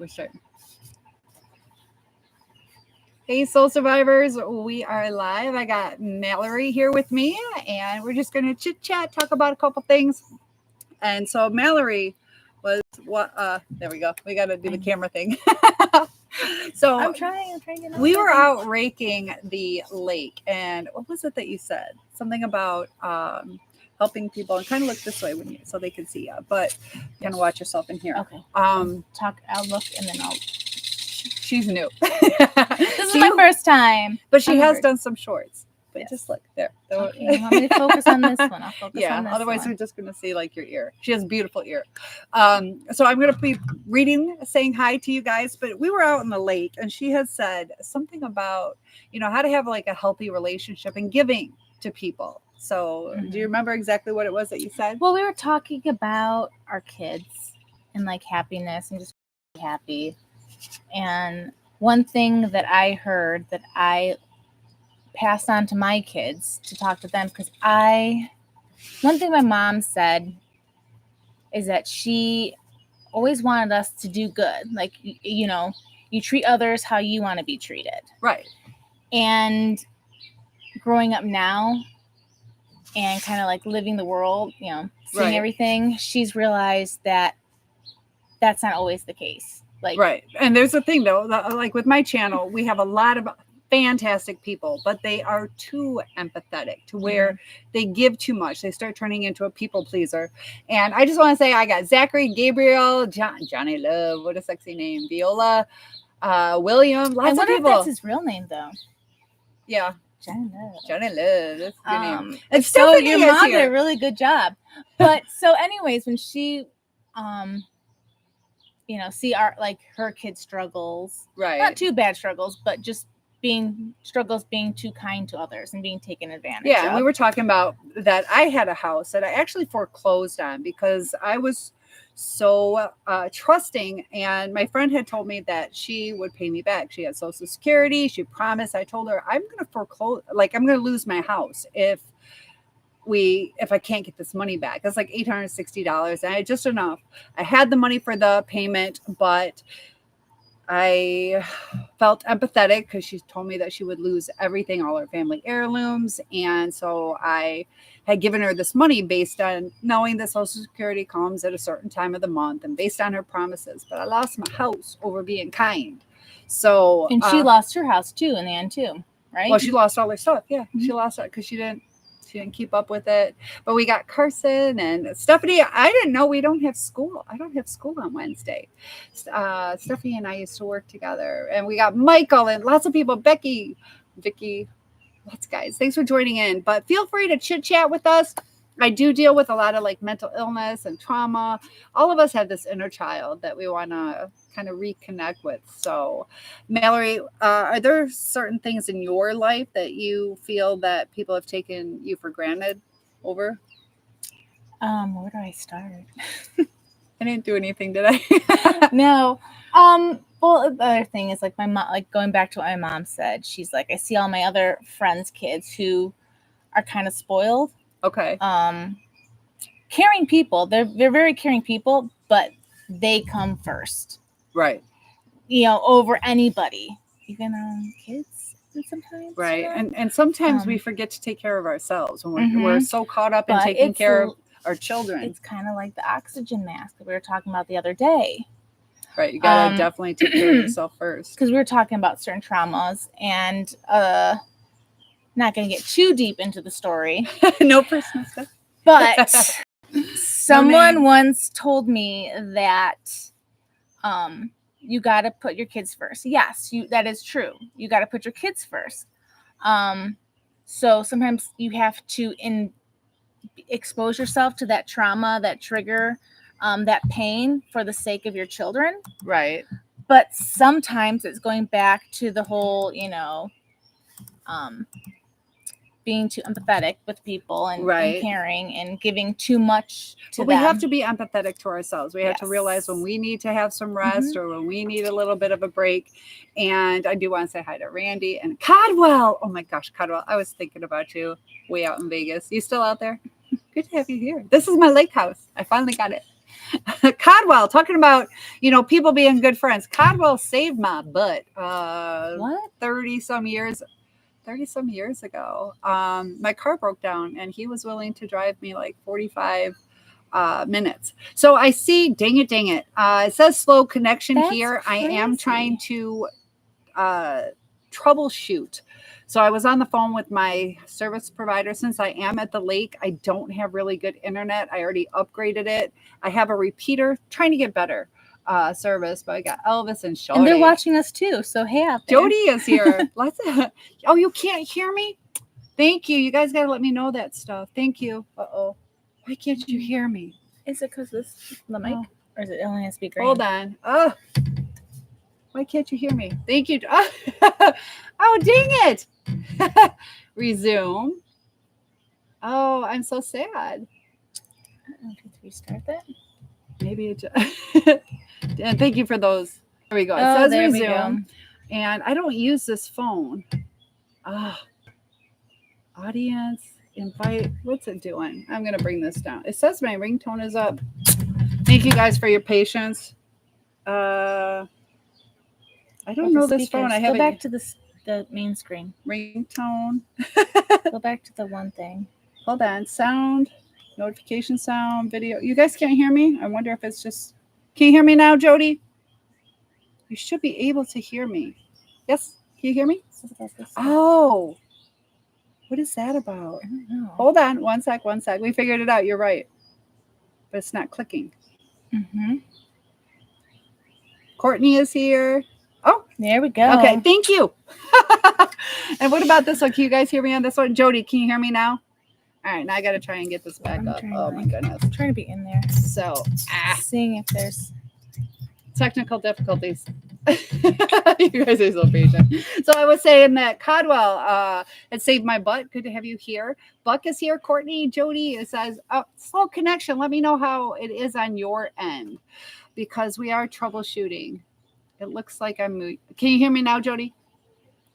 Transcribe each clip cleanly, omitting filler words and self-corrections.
we're starting. Hey, Soul Survivors, we are live. I got Mallory here with me, and we're just going to chit chat, talk about a couple things. And so Mallory was what? There we go. We got to do the camera thing. So I'm trying. We were out raking the lake, and what was it that you said? Something about helping people, and kind of look this way so they can see you. But you're gonna watch yourself in here. Okay. I'll look, and then I'll. She's new. This is my first time, but she has done some shorts. But yes. Just look there. Okay, you want me to focus on this one? I'll focus on this otherwise one. we're just going to see like your ear. She has a beautiful ear. So I'm going to be reading, saying hi to you guys. But we were out in the lake, and she had said something about, how to have like a healthy relationship and giving to people. So do you remember exactly what it was that you said? Well, we were talking about our kids and like happiness and just be happy. And one thing that I heard that I passed on to my kids to talk to them, because one thing my mom said is that she always wanted us to do good. Like, you treat others how you want to be treated. Right. And growing up now and kind of like living the world, seeing everything, she's realized that that's not always the case. Like, right. And there's a thing though, like with my channel, we have a lot of fantastic people, but they are too empathetic to where they give too much. They start turning into a people pleaser. And I just want to say, I got Zachary, Gabriel, Johnny Love, what a sexy name, Viola, William, lots of people. That's his real name though. Yeah. Johnny Love. That's a good name. And so your mom did a really good job. But so anyways, when she see her kids' struggles, right? Not too bad struggles, but just being too kind to others and being taken advantage of. Yeah, we were talking about that. I had a house that I actually foreclosed on because I was so trusting, and my friend had told me that she would pay me back. She had Social Security. She promised. I told her I'm going to foreclose, like I'm going to lose my house if I can't get this money back. It's like $860, and I had just enough. I had the money for the payment, but I felt empathetic because she told me that she would lose everything, all her family heirlooms. And so I had given her this money based on knowing that Social Security comes at a certain time of the month and based on her promises. But I lost my house over being kind. So, and she lost her house too in the end too, right? Well, she lost all her stuff. Yeah, she lost it because she didn't keep up with it. But we got Carson and Stephanie. I didn't know we don't have school. I don't have school on Wednesday. Stephanie and I used to work together, and we got Michael and lots of people. Becky, Vicky, lots of guys. Thanks for joining in. But feel free to chit chat with us. I do deal with a lot of like mental illness and trauma. All of us have this inner child that we want to kind of reconnect with. So, Mallory, are there certain things in your life that you feel that people have taken you for granted over? Where do I start? I didn't do anything, did I? No. Well, the other thing is like my mom, like going back to what my mom said, she's like, I see all my other friends' kids who are kind of spoiled. Okay. Caring people. They're very caring people, but they come first. Right. Over anybody, even kids sometimes. Right. And sometimes we forget to take care of ourselves when we're so caught up in taking care of our children. It's kind of like the oxygen mask that we were talking about the other day. Right. You got to definitely take care of yourself first. Because we were talking about certain traumas, and not going to get too deep into the story. No personal stuff. But someone once told me that you got to put your kids first. Yes, that is true. You got to put your kids first. So sometimes you have to expose yourself to that trauma, that trigger, that pain for the sake of your children. Right. But sometimes it's going back to the whole, being too empathetic with people and caring and giving too much to them. We have to be empathetic to ourselves. We have to realize when we need to have some rest or when we need a little bit of a break. And I do want to say hi to Randy and Codwell. Oh my gosh, Codwell, I was thinking about you way out in Vegas. You still out there? Good to have you here. This is my lake house. I finally got it. Codwell talking about, people being good friends. Codwell saved my butt. What? 30 some years ago. My car broke down and he was willing to drive me like 45 minutes. So I see, dang it. It says slow connection That's here. I am crazy. trying to troubleshoot. So I was on the phone with my service provider. Since I am at the lake, I don't have really good internet. I already upgraded it. I have a repeater, trying to get better service, but I got Elvis and Shorty. And they're watching us too. So hey out there. Jody is here. Oh, you can't hear me? Thank you. You guys got to let me know that stuff. Thank you. Uh-oh. Why can't you hear me? Is it because this the mic? Oh. Or is it only has to be green? Hold on. Oh. Why can't you hear me? Thank you. Oh, dang it. Resume. Oh, I'm so sad. I don't know if you restart that. Maybe it just... And thank you for those. There we go. It says there resume. we go. And I don't use this phone. Audience, invite. What's it doing? I'm going to bring this down. It says my ringtone is up. Thank you guys for your patience. I don't know this phone. I have Go back to the main screen. Ringtone. Go back to the one thing. Hold on. Sound, notification sound, video. You guys can't hear me? I wonder if it's just... Can you hear me now, Jody? You should be able to hear me. Yes? Can you hear me? Oh. What is that about? I don't know. Hold on. One sec. We figured it out. You're right. But it's not clicking. Mm-hmm. Courtney is here. Oh, there we go. Okay, thank you. And what about this one? Can you guys hear me on this one? Jody, can you hear me now? All right, now I got to try and get this back up. Oh, my goodness. I'm trying to be in there. So, seeing if there's technical difficulties. You guys are so patient. So I was saying that Codwell had saved my butt. Good to have you here. Buck is here. Courtney, Jody, it says, slow connection. Let me know how it is on your end because we are troubleshooting. It looks like I'm moving. Can you hear me now, Jody?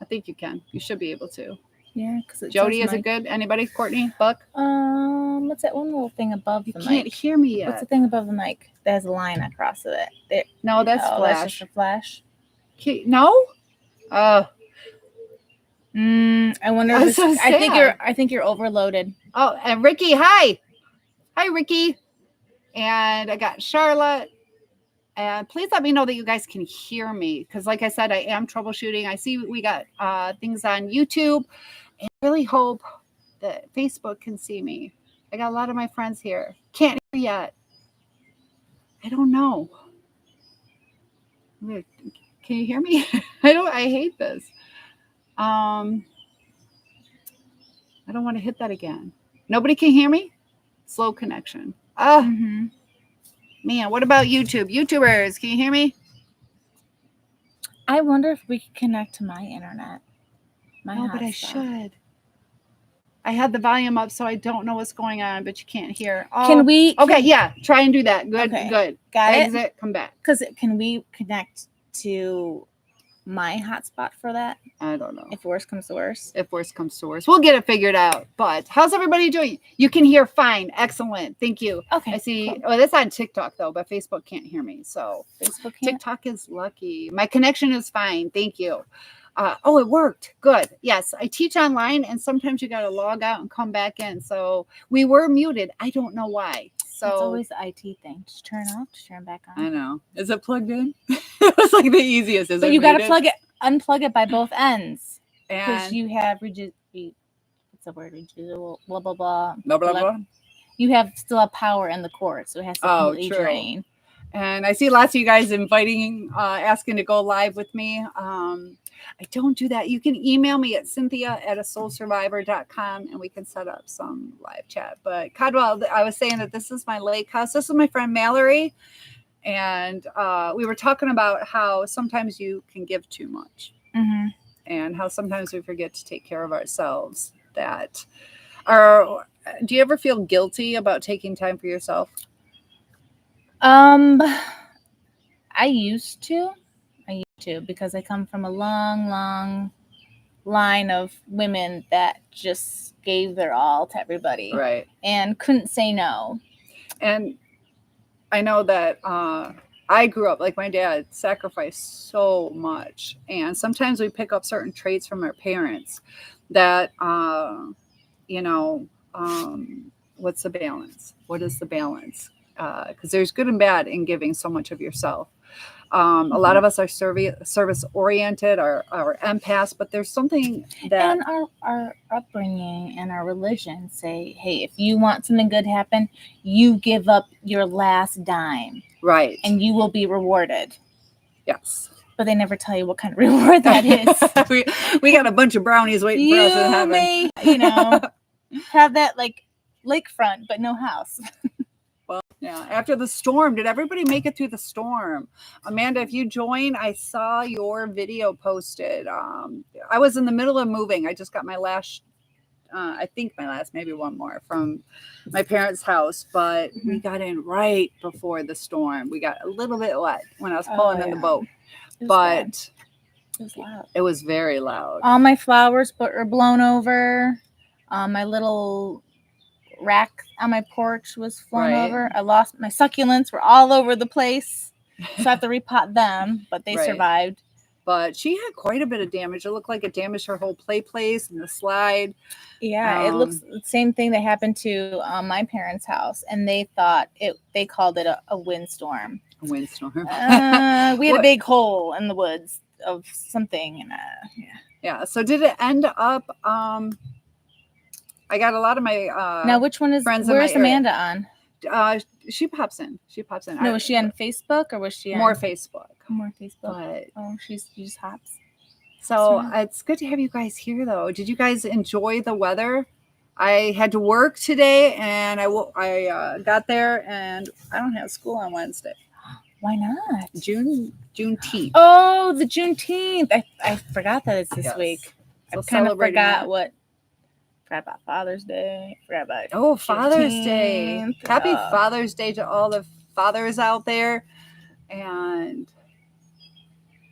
I think you can. You should be able to. Yeah, because Jody, is it good? Anybody? Courtney? Buck? What's that one little thing above the mic? You can't hear me yet. What's the thing above the mic that has a line across of it? There. No, that's flash. That's just a flash. No? I wonder if so I think you're overloaded. Oh, and Ricky, hi. Hi, Ricky. And I got Charlotte. And please let me know that you guys can hear me. Because like I said, I am troubleshooting. I see we got things on YouTube. And I really hope that Facebook can see me. I got a lot of my friends here. Can't hear yet. I don't know. Can you hear me? I hate this. I don't want to hit that again. Nobody can hear me? Slow connection. Man, what about YouTube? YouTubers, can you hear me? I wonder if we could connect to my internet. But I should. I had the volume up, so I don't know what's going on, but you can't hear. Oh, can we? Okay, yeah. Try and do that. Good, okay. Good. Got Exit, it. come back. Because can we connect to my hotspot for that? I don't know. If worse comes to worse. We'll get it figured out. But how's everybody doing? You can hear fine. Excellent. Thank you. Okay. I see. Cool. Well, that's on TikTok, though, but Facebook can't hear me. So Facebook can't? TikTok is lucky. My connection is fine. Thank you. It worked. Good. Yes, I teach online, and sometimes you got to log out and come back in. So we were muted. I don't know why. So it's always the IT thing. Just turn it off, just turn it back on. I know. Is it plugged in? It was like the easiest. But you got to unplug it by both ends. Because And you have what's the word? Blah blah blah. blah blah blah. You still have power in the cord, so it has to completely drain. And I see lots of you guys inviting, asking to go live with me. I don't do that. You can email me at cynthia@asoulsurvivor.com and we can set up some live chat. But Codwell, I was saying that this is my lake house. This is my friend Mallory. And we were talking about how sometimes you can give too much. Mm-hmm. And how sometimes we forget to take care of ourselves. Do you ever feel guilty about taking time for yourself? I used to because I come from a long line of women that just gave their all to everybody. Right. And couldn't say no. And I know that I grew up like my dad sacrificed so much, and sometimes we pick up certain traits from our parents that you know, what's the balance? What is the balance? Because there's good and bad in giving so much of yourself. A lot of us are service oriented, are empaths, but there's something that And our upbringing and our religion say, hey, if you want something good to happen, you give up your last dime right. and you will be rewarded. Yes. But they never tell you what kind of reward that is. we got a bunch of brownies waiting for us in heaven. May, have that like lakefront, but no house. Well, yeah. After the storm, did everybody make it through the storm? Amanda, if you join, I saw your video posted. I was in the middle of moving. I just got my last, maybe one more from my parents' house, but we got in right before the storm. We got a little bit wet when I was pulling in the boat, but it was loud. It was very loud. All my flowers were blown over. My little rack on my porch was flown over. I lost my succulents, were all over the place, so I have to repot them, but they survived. But she had quite a bit of damage. It looked like it damaged her whole play place and the slide. Yeah, it looks the same thing that happened to my parents' house, and they called it a windstorm. A windstorm. We had a big hole in the woods of something, and yeah. So did it end up? I got a lot of my now. Which one is friends? Where's Amanda on? She pops in. No, was she on Facebook or was she on more Facebook? More Facebook. But, she just hops. So it's good to have you guys here, though. Did you guys enjoy the weather? I had to work today, and I got there, and I don't have school on Wednesday. Why not? Juneteenth. Oh, the Juneteenth. I forgot that it's this week. So I kind of forgot about Father's Day. Forgot about Father's Day. Happy Father's Day to all the fathers out there. And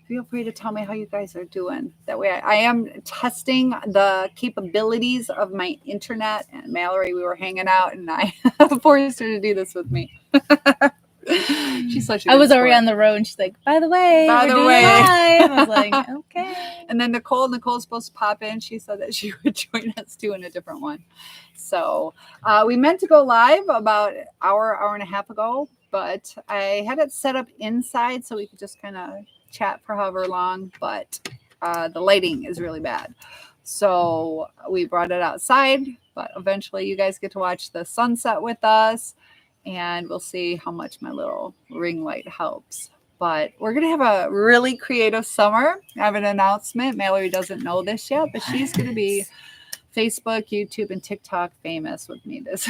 feel free to tell me how you guys are doing. That way I am testing the capabilities of my internet. And Mallory, we were hanging out, and I forced her to do this with me. She's such a I was already on the road, and she's like, by the way. Live. I was like, okay. And then Nicole's supposed to pop in. She said that she would join us too in a different one. So we meant to go live about an hour and a half ago, but I had it set up inside so we could just kind of chat for however long, but the lighting is really bad. So we brought it outside, but eventually you guys get to watch the sunset with us. And we'll see how much my little ring light helps. But we're going to have a really creative summer. I have an announcement. Mallory doesn't know this yet, but she's going to be Facebook, YouTube, and TikTok famous with me this.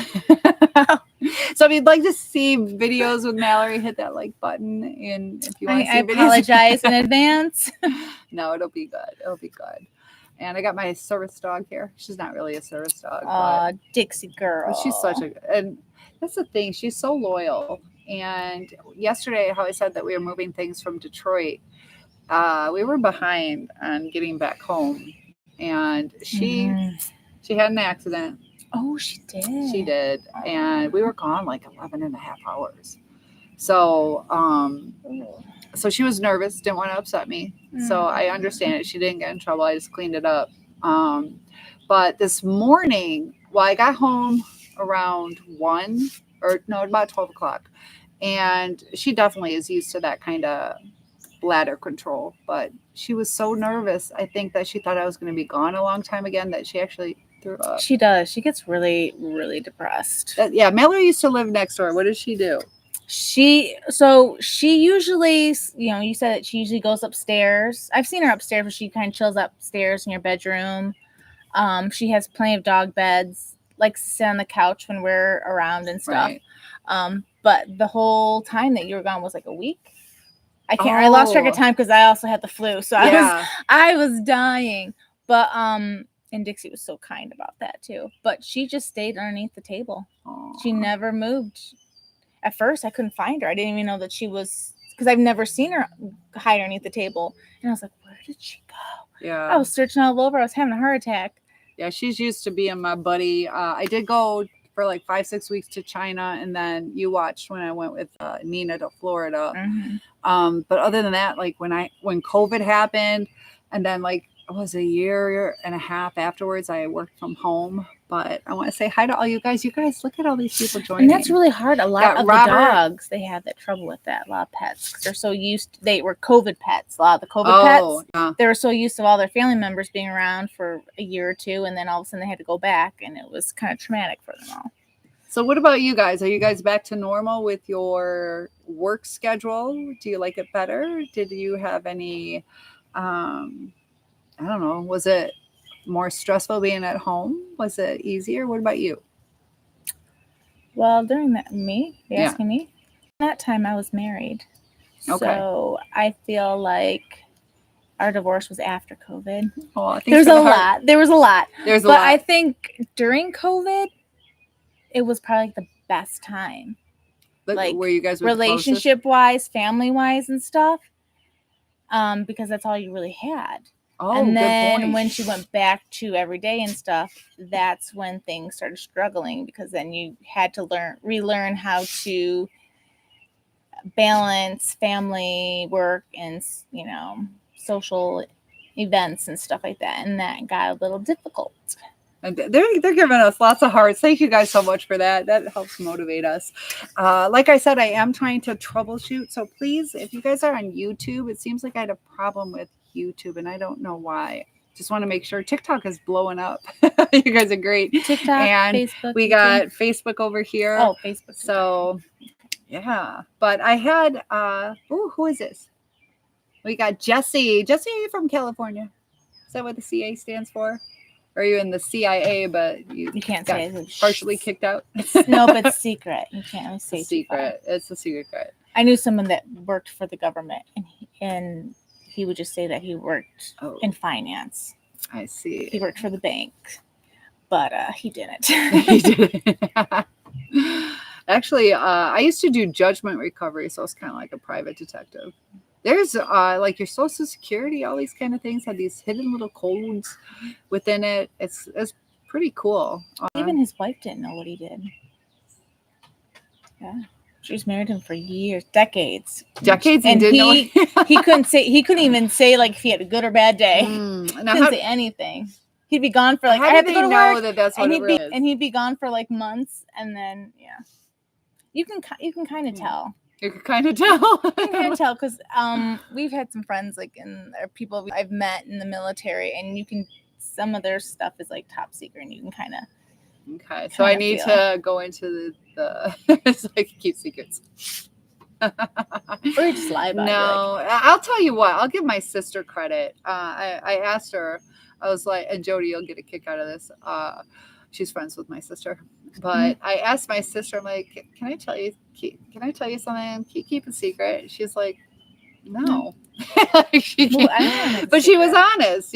So if you'd like to see videos with Mallory, hit that like button. And if you want to see videos. I apologize in advance. No, it'll be good. It'll be good. And I got my service dog here. She's not really a service dog. Dixie girl. But she's such and that's the thing. She's so loyal. And yesterday, how I said that we were moving things from Detroit, we were behind on getting back home. And she had an accident. Oh, she did. She did. And we were gone like 11 and a half hours. So, so she was nervous, didn't want to upset me. So I understand it. She didn't get in trouble. I just cleaned it up. But this morning, I got home around about 12 o'clock. And she definitely is used to that kind of bladder control. But she was so nervous. I think that she thought I was going to be gone a long time again, that she actually threw up. She does. She gets really, really depressed. Mallory used to live next door. What does she do? She usually, you said that she usually goes upstairs. I've seen her upstairs, but she kind of chills upstairs in your bedroom. She has plenty of dog beds, like sit on the couch when we're around and stuff. Right. But the whole time that you were gone was like a week. I lost track of time because I also had the flu, so I was dying. But and Dixie was so kind about that too. But she just stayed underneath the table. Aww. She never moved. At first, I couldn't find her. I didn't even know that she was, because I've never seen her hide underneath the table. And I was like, where did she go? Yeah. I was searching all over. I was having a heart attack. Yeah, she's used to being my buddy. I did go for like 5-6 weeks to China, and then you watched when I went with Nina to Florida. But other than that, like when COVID happened, and then like it was a year and a half afterwards, I worked from home. But I want to say hi to all you guys. You guys, look at all these people joining. And that's really hard. A lot of the dogs, they have that trouble with that. A lot of pets, 'cause they're so used. They were COVID pets. A lot of the COVID pets, yeah. They were so used to all their family members being around for a year or two, and then all of a sudden they had to go back, and it was kind of traumatic for them all. So what about you guys? Are you guys back to normal with your work schedule? Do you like it better? Did you have any, I don't know, was it more stressful being at home? Was it easier? What about you? Well, during that, asking me, that time I was married. Okay. So I feel like our divorce was after COVID. Oh, There was a lot. But I think during COVID, it was probably the best time. Like where you guys were relationship-wise, family-wise, and stuff. Because that's all you really had. Oh, and good then point. when she went back to every day and stuff, that's when things started struggling, because then you had to relearn how to balance family, work, and social events and stuff like that, and that got a little difficult. And they're giving us lots of hearts. Thank you guys so much for that. That helps motivate us. Like I said, I am trying to troubleshoot. So please, if you guys are on YouTube, it seems like I had a problem with YouTube, and I don't know why. Just want to make sure. TikTok is blowing up. You guys are great. TikTok, and Facebook. We got Facebook over here. Oh, Facebook. So yeah. But I had who is this? We got Jesse. Jesse, are you from California? Is that what the CA stands for? Or are you in the CIA, but you can't got say partially kicked out? No, but it's secret. You can't really say secret. It's a secret. I knew someone that worked for the government, and he would just say that he worked in finance. I see. He worked for the bank, but he didn't. He didn't. Actually, I used to do judgment recovery, so it's kind of like a private detective. There's like your Social Security, all these kind of things have these hidden little codes within it. It's pretty cool. Even his wife didn't know what he did. Yeah, she was married to him for years, decades. And he couldn't even say like if he had a good or bad day. He couldn't say anything. He'd be gone for like I have to go to work. That's what and he'd be gone for like months, and then you can kind of tell. You can kind of tell. You can kind of tell because we've had some friends people I've met in the military, and some of their stuff is like top secret, and you can kind of. Okay, so I need to go into the so I can keep secrets. Or just lie about it. No, I'll tell you what. I'll give my sister credit. I asked her. I was like, and Jody, you'll get a kick out of this. She's friends with my sister. But I asked my sister, I'm like, can I tell you something? Can you keep a secret? She's like, no. But she was honest,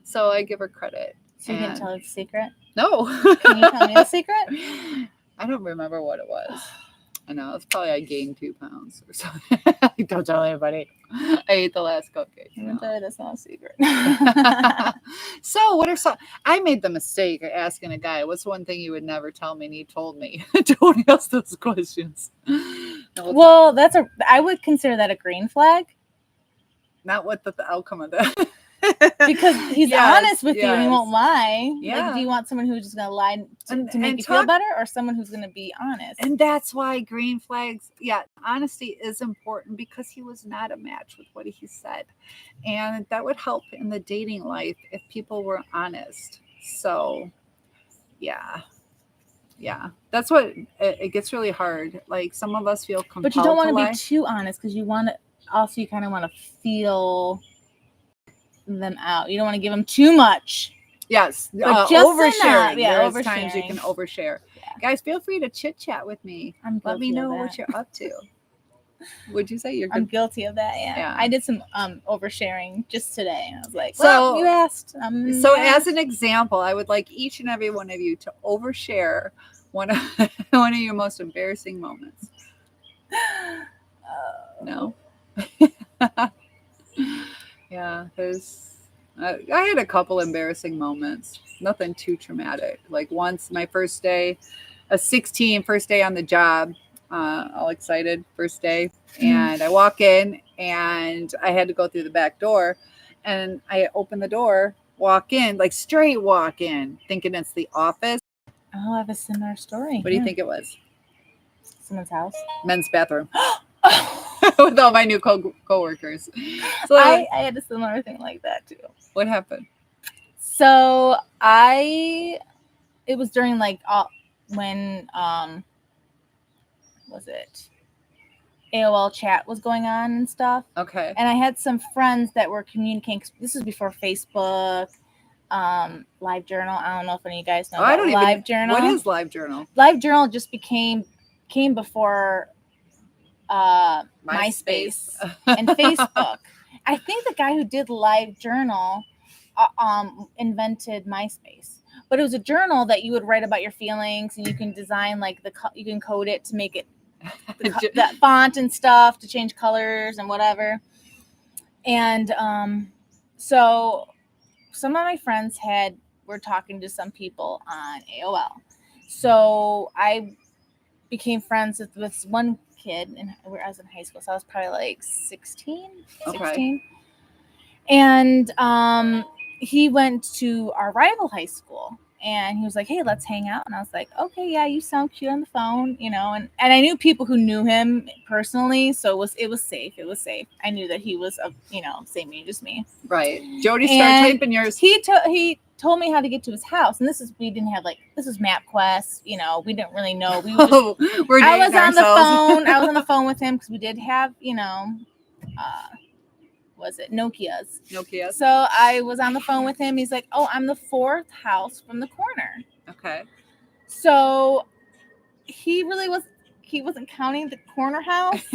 so I give her credit. So you can tell her the secret? No. Can you tell me the secret? I don't remember what it was. I know. It's probably I gained 2 pounds or something. Don't tell anybody. I ate the last cupcake. That's not a secret. So I made the mistake of asking a guy, what's one thing you would never tell me? And he told me. Don't ask those questions. Well, I would consider that a green flag. Not what the outcome of that. Because he's honest with you and he won't lie. Yeah. Like, do you want someone who's just going to lie to make you feel better, or someone who's going to be honest? And that's why green flags, honesty is important, because he was not a match with what he said. And that would help in the dating life if people were honest. So, yeah. That's what it gets really hard. Like some of us feel compelled. But you don't want to be too honest, because you kind of want to feel them out. You don't want to give them too much. Yes, but oversharing. There's oversharing. times you can overshare. Yeah. Guys, feel free to chit chat with me. Let me know what you're up to. Would you say you're good? I'm guilty of that. Yeah. I did some oversharing just today, and I was like, "So you asked." As an example, I would like each and every one of you to overshare one of your most embarrassing moments. No. Yeah, I had a couple embarrassing moments. Nothing too traumatic. Like once, my first day, a 16, first day on the job, all excited, first day. And I walk in and I had to go through the back door. And I open the door, walk in, like straight walk in, thinking it's the office. Oh, I have a similar story. What do you think it was? Someone's house? Men's bathroom. With all my new co-workers. So I had a similar thing like that too. what happened? So it was during like when was it AOL chat was going on and stuff. Okay. And I had some friends that were communicating. This was before Facebook, Live Journal. I don't know if any of you guys know about Live Journal. What is Live Journal? Live Journal just came before MySpace and Facebook. I think the guy who did Live Journal invented MySpace, but it was a journal that you would write about your feelings, and you can design like you can code it to make it that font and stuff, to change colors and whatever. And so some of my friends were talking to some people on AOL, so I became friends with this one kid, and I was in high school, so I was probably like 16. Okay. And he went to our rival high school, and he was like, hey, let's hang out. And I was like, okay, yeah, you sound cute on the phone, and I knew people who knew him personally, so it was safe. I knew that he was same age as me. Right. Jody, start typing yours. He told me how to get to his house, and we didn't have this was MapQuest, we didn't really know. We were just, I was on the phone with him because we did have was it Nokia's. So I was on the phone with him. He's like, oh, I'm the fourth house from the corner. Okay. So he wasn't counting the corner house.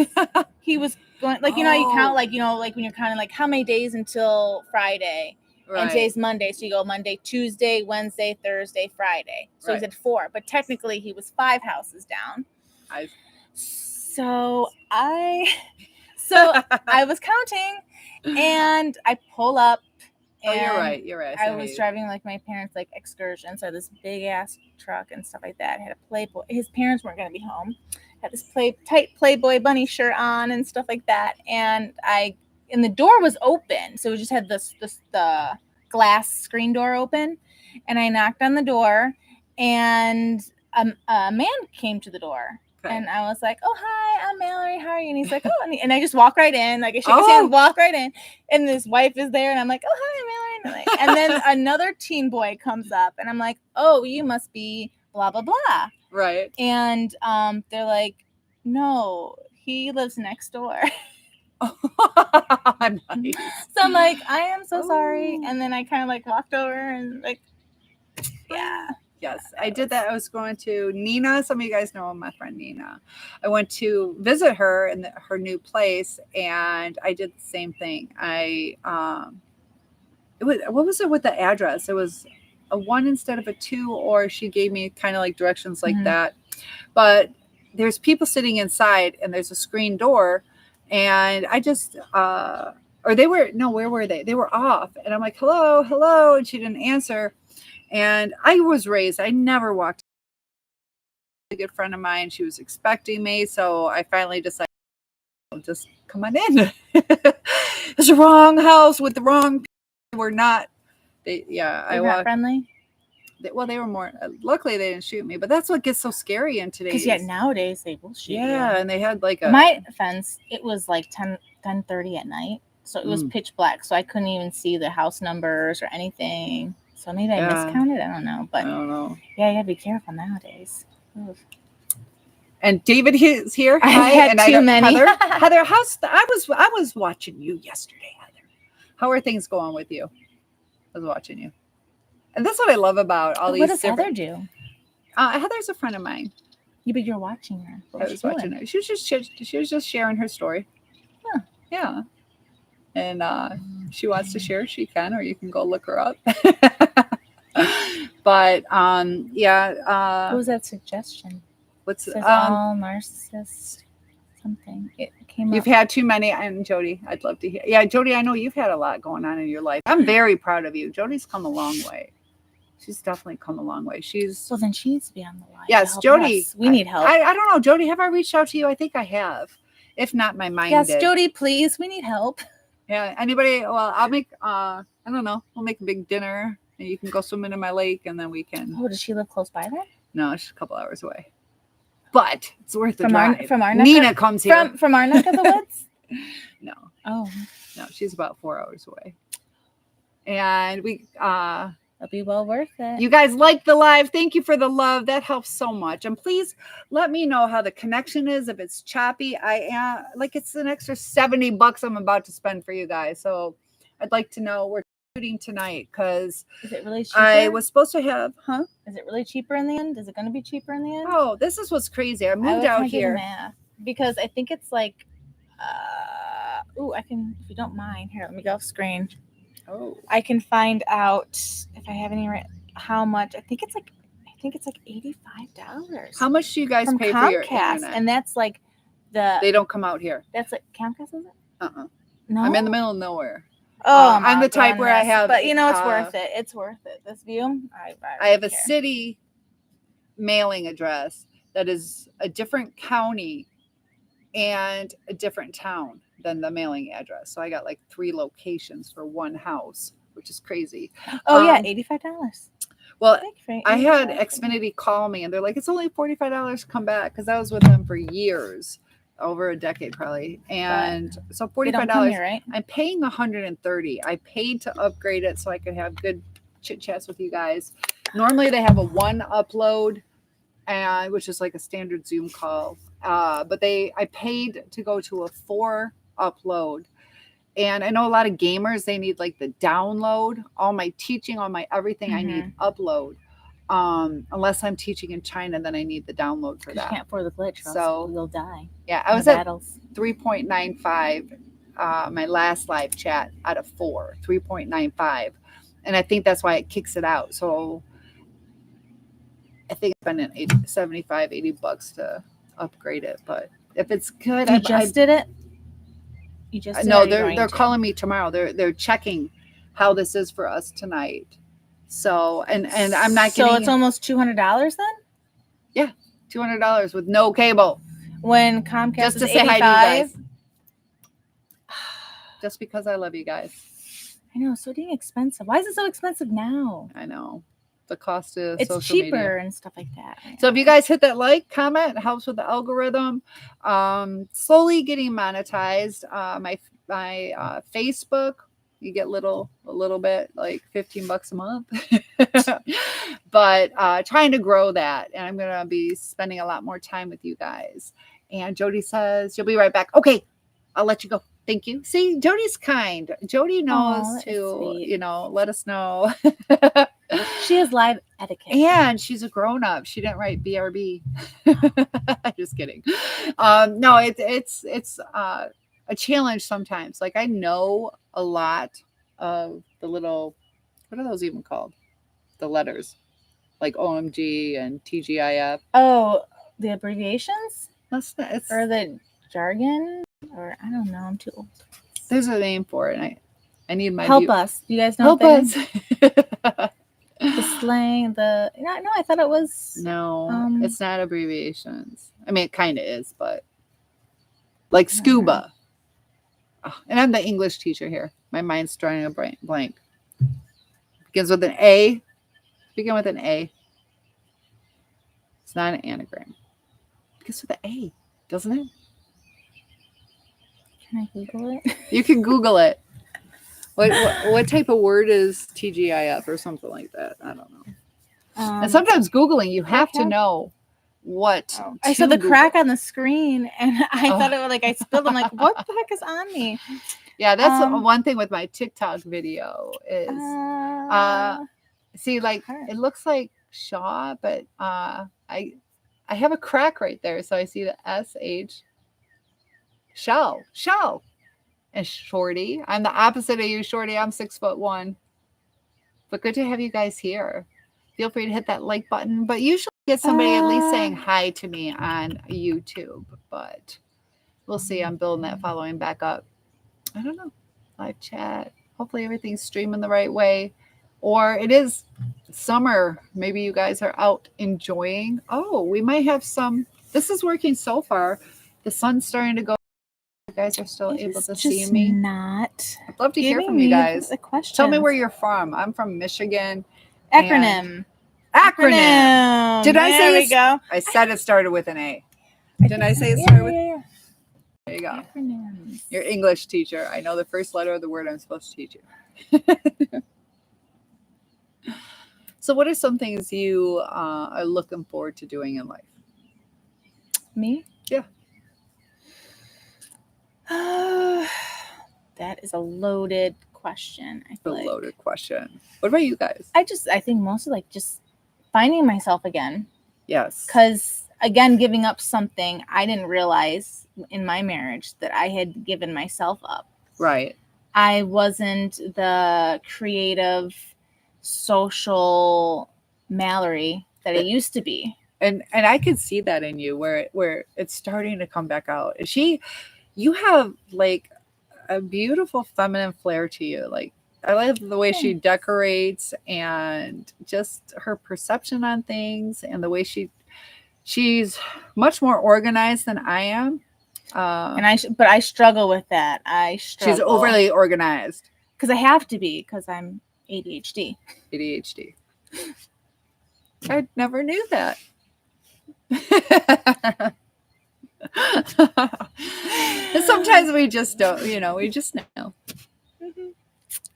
He was going you count when you're counting how many days until Friday. Right. And today's Monday, so you go Monday, Tuesday, Wednesday, Thursday, Friday. So He said 4, but technically he was 5 houses down. So I was counting, and I pull up. And you're right. I was driving my parents' excursion, so this big ass truck and stuff like that. I had a Playboy. His parents weren't going to be home. Had this tight Playboy bunny shirt on and stuff like that, and the door was open, so we just had the glass screen door open, and I knocked on the door, and a man came to the door. Okay. And I was like, oh, hi, I'm Mallory, how are you? And he's like, oh, and I just walk right in, I shake his hand, walk right in, and his wife is there, and I'm like, oh, hi, Mallory, and then another teen boy comes up, and I'm like, oh, you must be blah blah blah. Right. And they're like, no, he lives next door. Nice. So I'm like, I am so sorry. And then I kind of walked over and yeah. Yes, I did that. I was going to Nina. Some of you guys know my friend Nina. I went to visit her in her new place, and I did the same thing. What was it with the address? It was a 1 instead of a 2, or she gave me kind of directions like that. But there's people sitting inside, and there's a screen door. And I just, where were they? They were off. And I'm like, hello. And she didn't answer. And I never walked. A good friend of mine, she was expecting me. So I finally decided, just come on in. It's the wrong house with the wrong people. We're not. They're not friendly? They were more, luckily they didn't shoot me, but that's what gets so scary in today's. Because nowadays they will shoot you. Yeah, and they had my fence, it was 10:30 at night, so it was pitch black, so I couldn't even see the house numbers or anything. So maybe I miscounted, I don't know. But I don't know. Yeah, you gotta be careful nowadays. Oof. And David is here. I had too many. Heather, I was watching you yesterday, Heather. How are things going with you? I was watching you. And that's what I love about all these. What does Heather do? Heather's a friend of mine. Yeah, but you're watching her. I was watching her. She was just sharing her story. Huh. Yeah. And she wants to share, she can, or you can go look her up. But yeah. What was that suggestion? What's all narcissist something? It came up. You've had too many, and Jody, I'd love to hear. Yeah, Jody, I know you've had a lot going on in your life. I'm very proud of you. Jody's come a long way. She's definitely come a long way. She's Well, then she needs to be on the line. to yes, help Jody. us. We need help. I don't know, Jody. Have I reached out to you? I think I have. If not, my mind Yes, did. Jody, please. We need help. Yeah. Anybody? Well, I'll make. I don't know. We'll make a big dinner, and you can go swimming in my lake, and then we can. Oh, does she live close by there? No, she's a couple hours away, but it's worth the From drive. our Nina comes here. From our neck of the woods. No. Oh, no, she's about 4 hours away, and we. It'll be well worth it. You guys like the live. Thank you for the love. That helps so much. And please let me know how the connection is. If it's choppy, I am like it's an extra $70 I'm about to spend for you guys. So I'd like to know we're shooting tonight because is it really cheaper? I was supposed to have, huh? Is it really cheaper in the end? Is it going to be cheaper in the end? Oh, this is what's crazy. I moved out here because I think it's like, I can, if you don't mind, here, let me go off screen. Oh, I can find out if I have any how much. I think it's like $85. How much do you guys from pay Comcast, for your internet? And that's like they don't come out here. That's like Comcast, is it? No, I'm in the middle of nowhere. Oh, I'm the type where I have, but you know, it's worth it. It's worth it. This view, I have a city mailing address that is a different county and a different town than the mailing address. So I got like 3 locations for one house, which is crazy. Oh yeah, $85. Well, I had Xfinity call me and they're like, it's only $45 to come back because I was with them for years, over a decade probably. And so $45, right? I'm paying $130. I paid to upgrade it so I could have good chit chats with you guys. Normally they have a 1 upload, and which is like a standard Zoom call. But I paid to go to a 4 upload. And I know a lot of gamers, they need like the download, all my teaching, all my everything I need upload. Unless I'm teaching in China, then I need the download for that. You can't afford the glitch, so you'll die. Yeah, I was at 3.95 my last live chat out of 4, 3.95. And I think that's why it kicks it out. So I think I'm spending $80 to upgrade it. But if it's good, you just did it? You just no, they're calling me tomorrow. They're checking how this is for us tonight. So and I'm not getting. So it's almost $200 then? Yeah, $200 with no cable. When Comcast just to is say 85? hi to you guys. Just because I love you guys. I know, so dang expensive. Why is it so expensive now? I know. The cost of it's social cheaper media and stuff like that. So if you guys hit that like, comment, it helps with the algorithm. Slowly getting monetized. My Facebook, you get a little bit, like $15 a month. But trying to grow that, and I'm gonna be spending a lot more time with you guys. And Jody says you'll be right back. Okay, I'll let you go. Thank you. See, Jody's kind. Jody knows to, let us know. She has live etiquette. And she's a grown-up. She didn't write BRB. Just kidding. No, it's a challenge sometimes. Like I know a lot of the little, what are those even called? The letters. Like OMG and TGIF. Oh, the abbreviations? Or the jargon? Or I don't know. I'm too old. There's a name for it. And I need my help us. You guys know help us. The slang, no, I thought it was. No, it's not abbreviations. I mean, it kind of is, but like scuba. Oh, and I'm the English teacher here. My mind's drawing a blank. Begins with an A. Begin with an A. It's not an anagram. Begins with an A, doesn't it? Can I Google it? You can Google it. What type of word is TGIF or something like that? I don't know. And sometimes Googling, you have to know what. I saw the crack on the screen, and I thought it was like I spilled. I'm like, what the heck is on me? Yeah, that's one thing with my TikTok video is, see, like it looks like Shaw, but I have a crack right there, so I see the SH. Shell. And Shorty. I'm the opposite of you, Shorty. I'm 6'1". But good to have you guys here. Feel free to hit that like button. But usually get somebody at least saying hi to me on YouTube. But we'll see. I'm building that following back up. I don't know. Live chat. Hopefully everything's streaming the right way. Or it is summer. Maybe you guys are out enjoying. Oh, we might have some. This is working so far. The sun's starting to go. You guys are still able to see me. Not. I'd love to hear from you guys. The question. Tell me where you're from. I'm from Michigan. Acronym. Did I say there we go? I said it started with an A. Didn't I say it started with? Yeah. There you go. Acronyms. Your English teacher. I know the first letter of the word I'm supposed to teach you. So, what are some things you are looking forward to doing in life? Me? Yeah. That is a loaded question. I feel loaded question. What about you guys? I think mostly like just finding myself again. Yes. Because again, giving up something I didn't realize in my marriage that I had given myself up. Right. I wasn't the creative, social Mallory that I used to be. And I can see that in you where it's starting to come back out. You have like a beautiful feminine flair to you. Like I love the way she decorates and just her perception on things and the way she's much more organized than I am. But I struggle with that. She's overly organized because I have to be because I'm ADHD. I never knew that. Sometimes we just don't, we just know.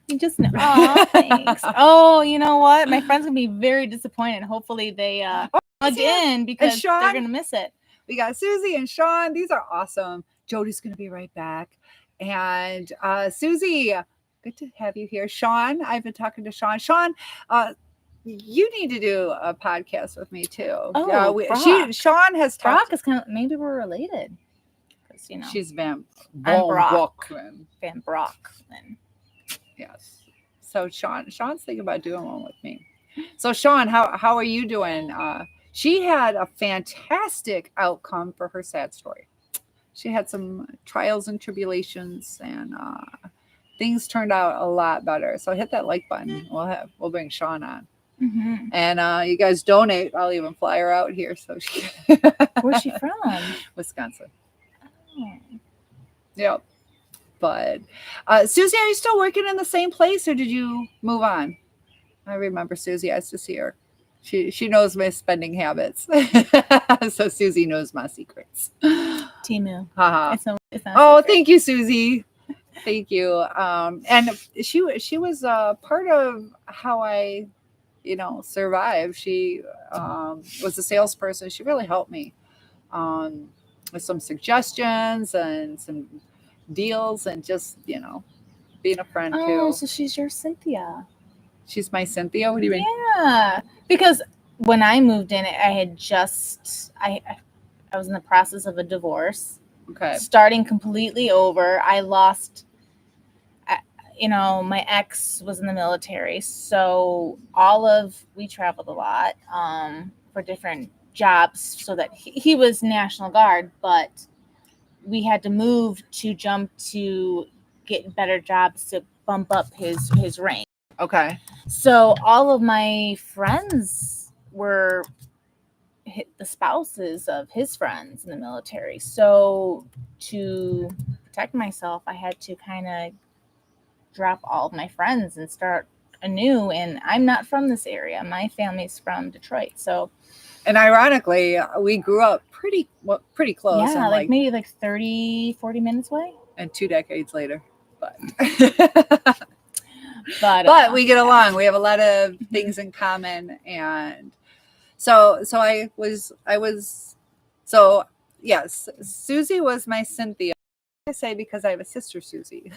You just know. Oh, thanks. Oh, you know what? My friends gonna be very disappointed. Hopefully they plug in because they're gonna miss it. We got Susie and Sean. These are awesome. Jody's gonna be right back. And Susie, good to have you here. Sean, I've been talking to Sean. Sean, you need to do a podcast with me too. Oh, Sean has talked. Brock is kind of, maybe we're related. Because she's Van Brock. Van Brock. Yes. So Sean's thinking about doing one with me. So Sean, how are you doing? She had a fantastic outcome for her sad story. She had some trials and tribulations, and things turned out a lot better. So hit that like button. We'll bring Sean on. Mm-hmm. And you guys donate. I'll even fly her out here. So where's she from? Wisconsin. Oh. Yep. But Susie, are you still working in the same place, or did you move on? I remember Susie. I used to see her. She knows my spending habits. So Susie knows my secrets. Timu. It's not thank you, Susie. Thank you. And she was part of how I survived. She was a salesperson. She really helped me with some suggestions and some deals and just being a friend too. Oh, so she's your Cynthia. She's my Cynthia. What do you mean? Yeah, because when I moved in, I had I was in the process of a divorce. Okay. Starting completely over. I lost. My ex was in the military, so we traveled a lot for different jobs, so that he was National Guard, but we had to move to jump to get better jobs to bump up his rank. Okay. So all of my friends were the spouses of his friends in the military. So to protect myself, I had to kind of drop all of my friends and start anew. And I'm not from this area. My family's from Detroit. So, and ironically, we grew up pretty close. Yeah, like maybe like 30, 40 minutes away. And 2 decades later. But we get along. We have a lot of things in common. And so yes, Susie was my Cynthia. I say because I have a sister, Susie.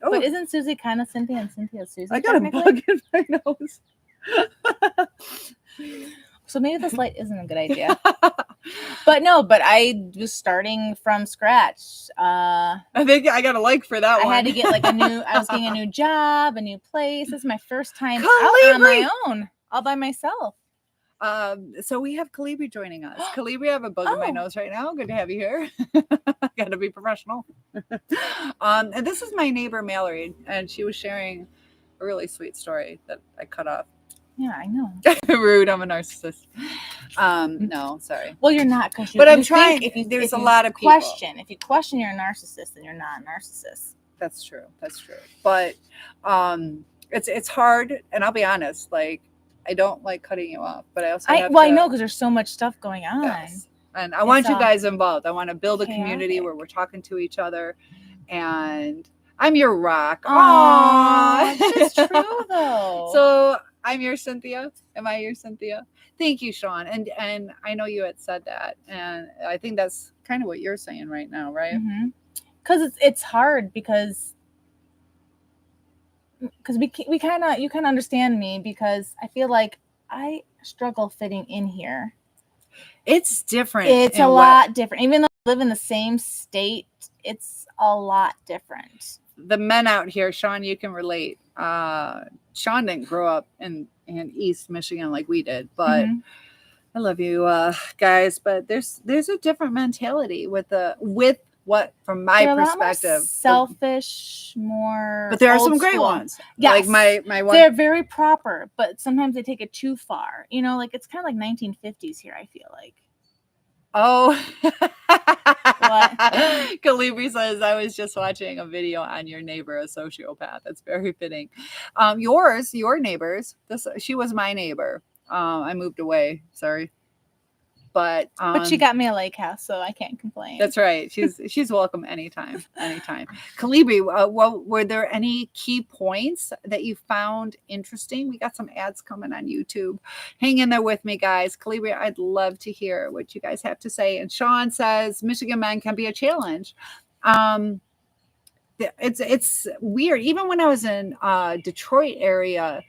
But isn't Susie kind of Cynthia and Cynthia Susie? I got a bug in my nose. So maybe this light isn't a good idea. But I was starting from scratch. I think I got a like for that one. I had to get I was getting a new job, a new place. This is my first time out on my own, all by myself. So we have Calibri joining us. Calibri, I have a bug in my nose right now. Good to have you here. Got to be professional. And this is my neighbor, Mallory, and she was sharing a really sweet story that I cut off. Yeah, I know. Rude. I'm a narcissist. No, sorry. Well, you're not, because But I'm trying. There's a lot of people. If you question you're a narcissist, then you're not a narcissist. That's true. That's true. But it's hard, and I'll be honest. Like, I don't like cutting you off, but I also have I know, because there's so much stuff going on. Yes. And I want you guys involved. I want to build a community chaotic. where we're talking to each other, and I'm your rock. Aww, that's true though. So I'm your Cynthia. Am I your Cynthia? Thank you, Sean. And I know you had said that, and I think that's kind of what you're saying right now, right? Because it's hard because you kind of understand me, because I feel like I struggle fitting in here. It's different. It's a lot different. Even though I live in the same state, it's a lot different. The men out here, Sean, you can relate. Sean didn't grow up in East Michigan like we did, but I love you guys. But there's a different mentality with what, from my perspective, selfish, more. But there are some great ones. Yes. Like my one. They're very proper, but sometimes they take it too far. You know, like it's kind of like 1950s here, I feel like. Oh. What? Calibri says, I was just watching a video on your neighbor, a sociopath. That's very fitting. Your neighbors. She was my neighbor. I moved away. Sorry. But she got me a lake house, so I can't complain. That's right. She's welcome anytime. Calibri, were there any key points that you found interesting? We got some ads coming on YouTube. Hang in there with me, guys. Calibri, I'd love to hear what you guys have to say. And Sean says Michigan men can be a challenge. It's weird. Even when I was in Detroit area,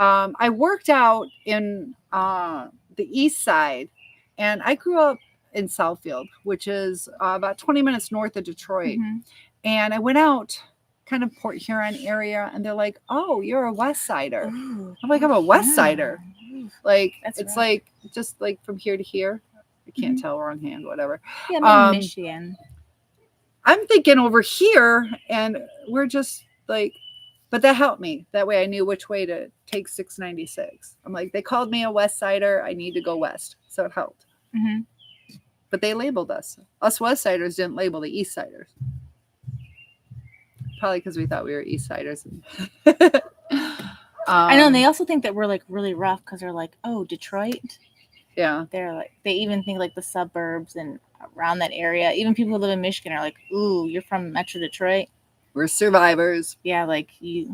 I worked out in the east side. And I grew up in Southfield, which is about 20 minutes north of Detroit. And I went out kind of Port Huron area, and they're like, oh, you're a West Sider. I'm like, I'm a West Sider. Like, it's like, just like from here to here. I can't tell, wrong hand, whatever. Yeah, Michigan. I'm thinking over here, and we're just like, but that helped me. That way I knew which way to take 696. I'm like, they called me a West Sider. I need to go west. So it helped. But they labeled us. Us West Siders didn't label the East Siders. Probably because we thought we were East Siders. I know. And they also think that we're like really rough because they're like, oh, Detroit. Yeah. They're like, they even think like the suburbs and around that area. Even people who live in Michigan are like, ooh, you're from Metro Detroit. We're survivors. Yeah, like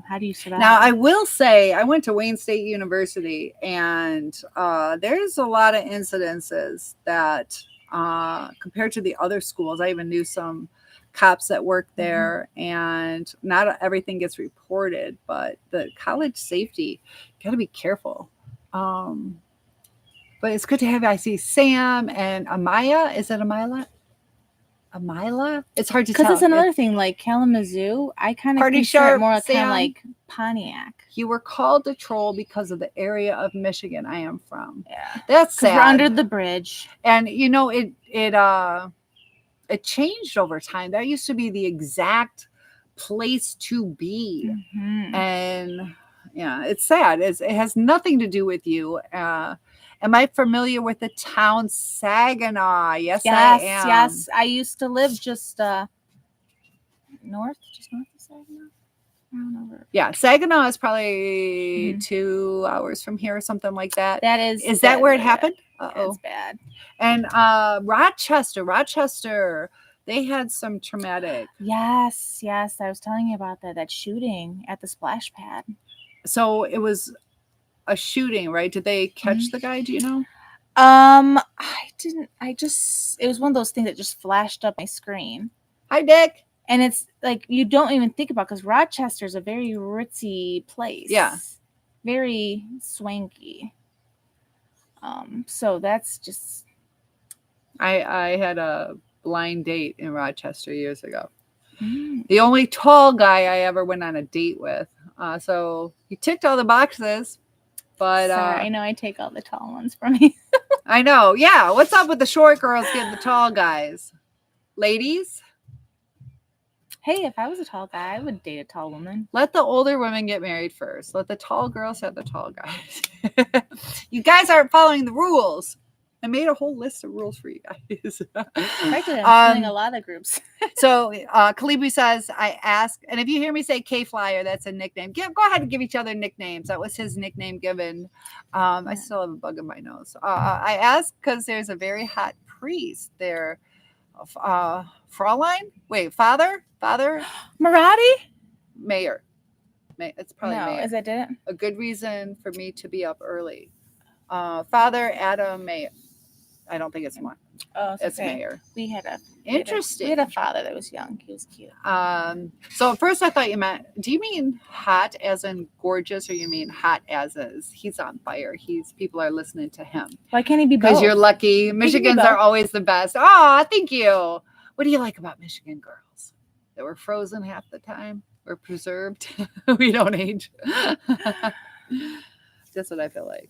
how do you survive? Now, I will say I went to Wayne State University, and there's a lot of incidences that compared to the other schools, I even knew some cops that worked there, and not everything gets reported, but the college safety, got to be careful. But it's good to have you. I see Sam and Amaya. Is it Amila? Amila? It's hard to tell. Because it's another thing, like Kalamazoo, I kind of consider it more kind of like Pontiac. You were called the troll because of the area of Michigan I am from. Yeah. That's sad. We're under the bridge. And you know, it changed over time. That used to be the exact place to be. And yeah, it's sad. It has nothing to do with you. Am I familiar with the town Saginaw? Yes, I am. Yes, I used to live just north of Saginaw. I don't know. Yeah, Saginaw is probably 2 hours from here or something like that. That is. Is that where it happened? That's bad. And Rochester, they had some traumatic. Yes. I was telling you about that shooting at the splash pad. So it was a shooting, right? Did they catch the guy? Do you know? I didn't. It was one of those things that just flashed up my screen. Hi, Dick. And it's like you don't even think about, because Rochester's a very ritzy place. Yeah. Very swanky. So that's just. I had a blind date in Rochester years ago. The only tall guy I ever went on a date with. So he ticked all the boxes. But sorry, I know I take all the tall ones from you. I know. Yeah. What's up with the short girls getting the tall guys? Ladies? Hey, if I was a tall guy, I would date a tall woman. Let the older women get married first. Let the tall girls have the tall guys. You guys aren't following the rules. I made a whole list of rules for you guys. Actually, I'm filling a lot of groups. So Kalibu says, I ask, and if you hear me say K-Flyer, that's a nickname. Go ahead and give each other nicknames. That was his nickname given. I still have a bug in my nose. I ask because there's a very hot priest there. Fraulein? Wait, Father? Marati? Mayor. It's probably No, Mayor. is that it? A good reason for me to be up early. Father Adam Mayor. I don't think it's one. Oh, it's okay. Mayor. We had a interesting. We had a father that was young. He was cute. So at first I thought you meant. Do you mean hot as in gorgeous, or you mean hot as is? He's on fire. People are listening to him. Why can't he be both? Because you're lucky. Michigans are always the best. Oh, thank you. What do you like about Michigan girls? That were frozen half the time or preserved. We don't age. That's what I feel like.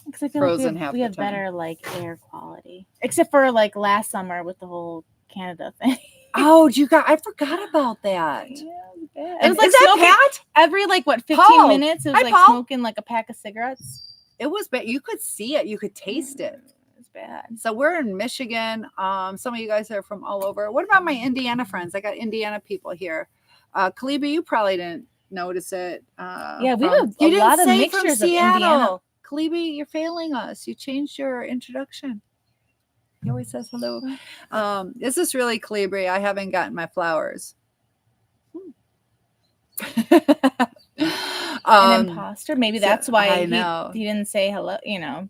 Because I feel like we have better like air quality, except for like last summer with the whole Canada thing. Oh, I forgot about that. Yeah, it was like that, Pat? Every 15 Paul. minutes, it was Paul. smoking like a pack of cigarettes. It was bad. You could see it. You could taste it. It's bad. So we're in Michigan. Some of you guys are from all over. What about my Indiana friends? I got Indiana people here. Kalibu, you probably didn't notice it. Yeah, we have a lot of mixtures of Indiana. Kalibu, you're failing us. You changed your introduction. He always says hello. Is this really Calibri? I haven't gotten my flowers. An imposter? Maybe that's why he didn't say hello,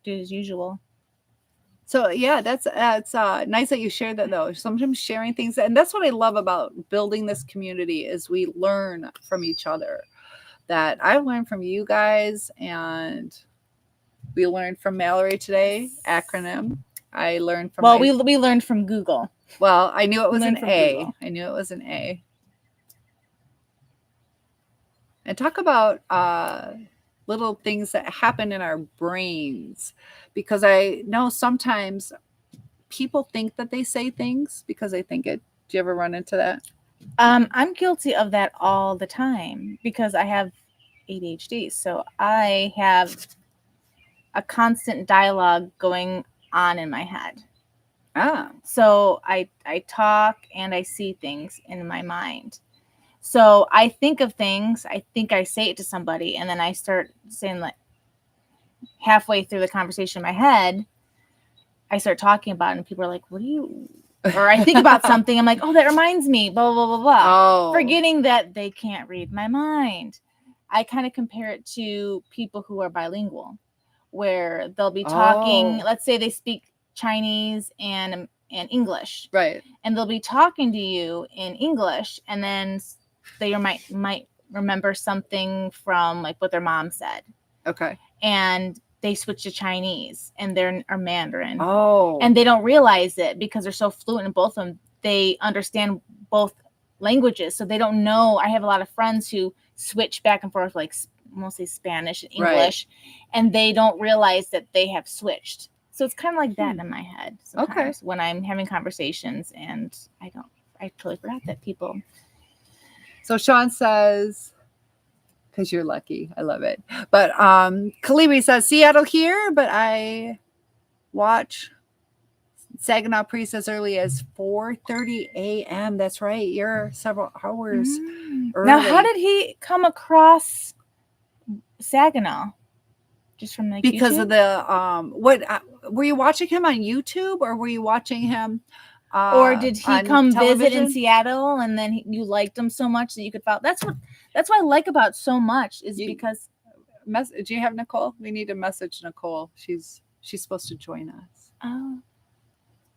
do his usual. So yeah, that's nice that you shared that though. Sometimes sharing things, and that's what I love about building this community is we learn from each other. That I learned from you guys, and we learned from Mallory today. Acronym. I learned from. Well, we learned from Google. Well, I knew it was an A. Google. I knew it was an A. And talk about little things that happen in our brains, because I know sometimes people think that they say things because they think it. Do you ever run into that? I'm guilty of that all the time because I have ADHD. So I have a constant dialogue going on in my head. So I talk and I see things in my mind. So I think of things, I think I say it to somebody, and then I start saying, like, halfway through the conversation in my head, I start talking about it, and people are like, what do you... Or I think about something, I'm like, oh, that reminds me, blah, blah, blah, blah. Oh. Forgetting that they can't read my mind. I kind of compare it to people who are bilingual, where they'll be talking, let's say they speak Chinese and English. Right. And they'll be talking to you in English, and then they might remember something from like what their mom said. Okay. And they switch to Chinese and they're Mandarin. Oh. And they don't realize it because they're so fluent in both of them. They understand both languages. So they don't know. I have a lot of friends who switch back and forth, like mostly Spanish and English, and they don't realize that they have switched. So it's kind of like that in my head sometimes when I'm having conversations, and I totally forgot that people. So Sean says, because you're lucky. I love it. But Kalibi says, Seattle here, but I watch Saginaw Priest as early as 4:30 a.m. That's right. You're several hours early. Now, how did he come across Saginaw? Just from like because YouTube? of the what were you watching him on YouTube, or were you watching him or did he come television? visit in Seattle and then you liked him so much that you could follow? That's what I like about so much is because do you have Nicole? We need to message Nicole. She's supposed to join us. Oh.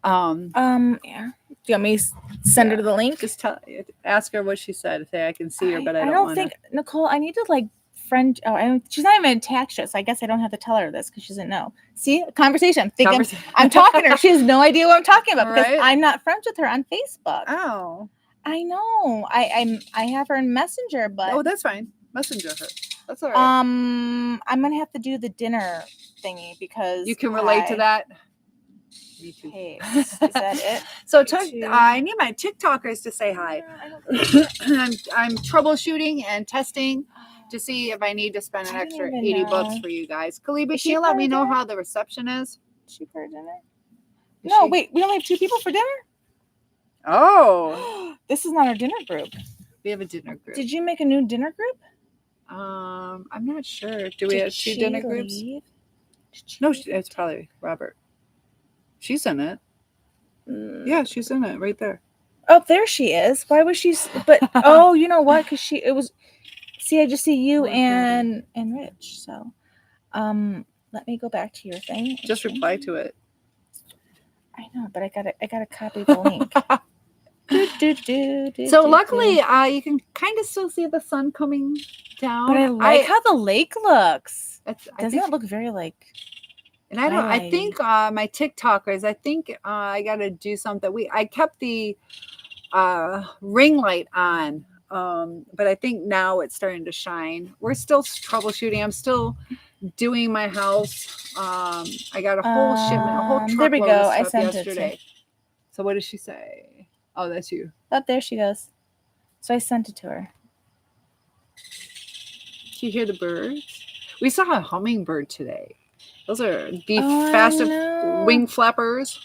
Yeah. Do you want me to send her to the link? Just ask her what she said. Say I can see her, but I don't think Nicole. I need to like friend. Oh, she's not even attached yet, so I guess I don't have to tell her this because she doesn't know. See, conversation. I'm talking to her. She has no idea what I'm talking about because I'm not friends with her on Facebook. Oh, I know. I have her in Messenger, but that's fine. Messenger her. That's all right. I'm gonna have to do the dinner thingy because you can relate to that. Me too. Paste. Is that it? So Two. I need my TikTokers to say hi. I don't I'm troubleshooting and testing to see if I need to spend an I extra didn't even 80 bucks know. for you guys. Kaliba, Is can she you let me part know of it? how the reception is? Is she for dinner? Is No, she- wait. We only have 2 people for dinner? Oh, This is not our dinner group. we have a dinner group. Did you make a new dinner group? I'm not sure. Do we Did have 2 she dinner groups? leave? Did she No, leave? it's probably Robert. She's in it. Mm. Yeah, she's in it right there. Oh, there she is. Why was she? But oh, you know what? Because it was. See, I just see you More and Rich. So, let me go back to your thing. Just reply to it. I know, but I gotta copy the link. So luckily, you can kind of still see the sun coming down. But I like how the lake looks. I Doesn't think, it look very like? and I think my TikTokers. I think I got to do something. I kept the ring light on, but I think now it's starting to shine. We're still troubleshooting. I'm still doing my house. I got a whole shipment, a whole truckload there we go. of I stuff sent yesterday. it So what does she say? Oh, that's you. to. Oh, there she goes. So I sent it to her. Do you hear the birds? We saw a hummingbird today. Those are the Oh, I fastest know. wing flappers.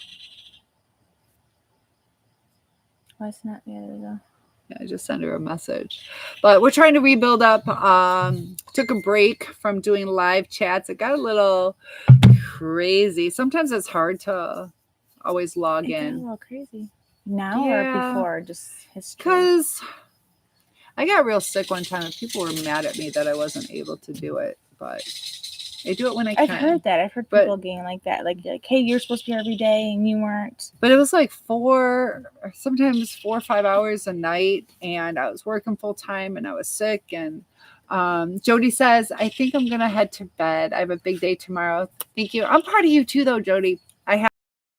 Why is not? Yeah, there we go. Yeah, I just sent her a message. But we're trying to rebuild up. Took a break from doing live chats. It got a little crazy. Sometimes it's hard to always log It got a in. little crazy. Now Yeah. or before? Just history. Because I got real sick one time and people were mad at me that I wasn't able to do it. But I do it when I can. I've heard that. I've heard people getting like that. Like, hey, you're supposed to be every day and you weren't. But it was like sometimes 4 or 5 hours a night. And I was working full time and I was sick. And Jody says, I think I'm going to head to bed. I have a big day tomorrow. Thank you. I'm proud of you too, though, Jody. I have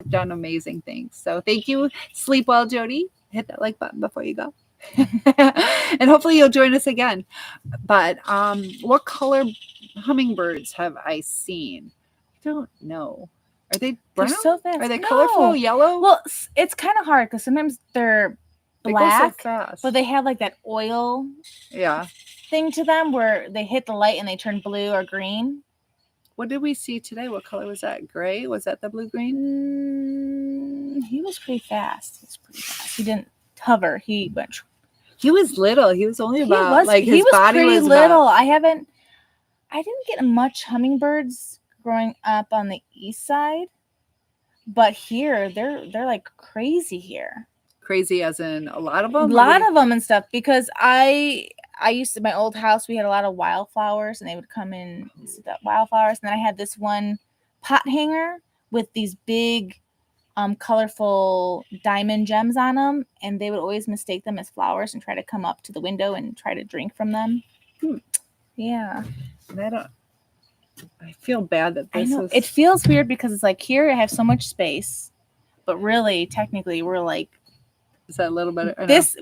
done amazing things. So thank you. Sleep well, Jody. Hit that like button before you go. And hopefully you'll join us again. But what color hummingbirds have I seen? I don't know. Are they brown? They're so fast. Are they No. colorful yellow? Well, it's kind of hard because sometimes they're They go black, so fast. but they have like that oil thing to them where they hit the light and they turn blue or green. What did we see today? What color was that? Gray? Was that the blue green? He was pretty fast. He didn't hover. He went. He was little. He was only about his body pretty was little. I didn't get much hummingbirds growing up on the east side, but here they're like crazy here. Crazy as in a lot of them? A lot of them and stuff, because I used to, my old house, we had a lot of wildflowers and they would come in and sit up wildflowers. And then I had this one pot hanger with these big colorful diamond gems on them, and they would always mistake them as flowers and try to come up to the window and try to drink from them. Yeah. I feel bad that this is... It feels weird because it's like here I have so much space, but really technically we're like, is that a little better?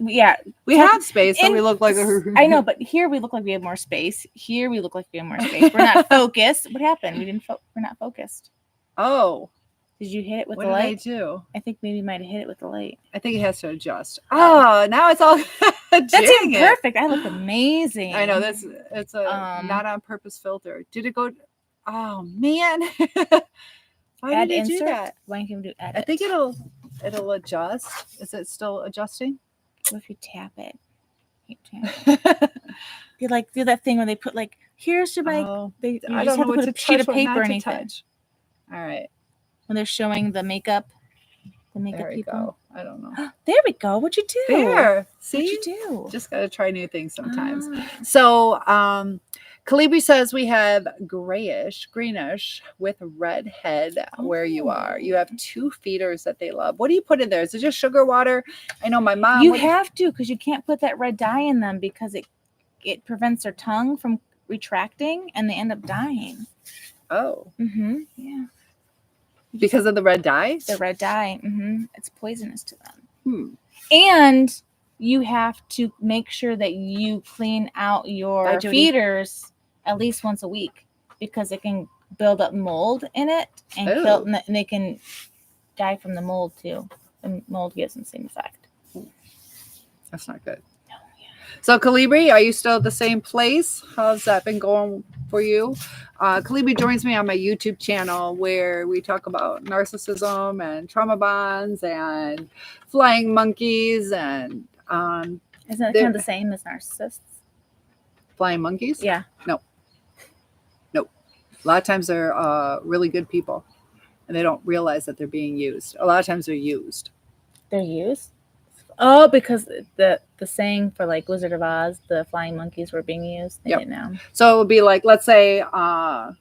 We have space, so we look like I know, but here we look like we have more space. Here we look like we have more space. We're not focused. What happened? We're not focused. Oh. Did you hit it with what the light? What did I do? I think maybe you might have hit it with the light. I think it has to adjust. Oh, now it's all... That's even perfect. I look amazing. I know, it's a not on purpose filter. Did it go... Oh, man. Why did it do that? Why can't we do edit? I think it'll adjust. Is it still adjusting? What if you tap it? You like do that thing where they put like, here's your mic. I don't know what to sheet of paper or anything. Touch. All right. When they're showing the makeup there people. Go. I don't know. There we go. What'd you do? There. See? What'd you do? Just gotta try new things sometimes. So Kalibi says we have greenish with red head where you are. You have 2 feeders that they love. What do you put in there? Is it just sugar water? I know my mom. You have to, because you can't put that red dye in them because it prevents their tongue from retracting and they end up dying. Oh. Mm-hmm. Yeah. Because of the red dye? The red dye. Mm-hmm. It's poisonous to them. And you have to make sure that you clean out your feeders at least once a week because it can build up mold in it and kill, and they can guy from the mold too. The mold gives him the same effect. That's not good. So, Calibri, are you still at the same place? How's that been going for you? Calibri joins me on my YouTube channel where we talk about narcissism and trauma bonds and flying monkeys and Isn't that kind of the same as narcissists? flying monkeys? Yeah. No. A lot of times they're really good people and they don't realize that they're being used. A lot of times they're used. They're used? Oh, because the saying for like Wizard of Oz, the flying monkeys were being used. They didn't know. So it would be like, let's say I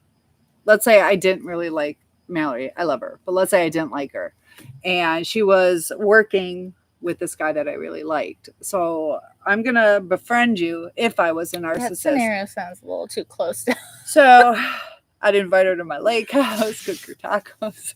didn't really like Mallory. I love her, but let's say I didn't like her, and she was working with this guy that I really liked. So I'm gonna befriend you if I was a narcissist. That scenario sounds a little too close to. So I'd invite her to my lake house, cook her tacos.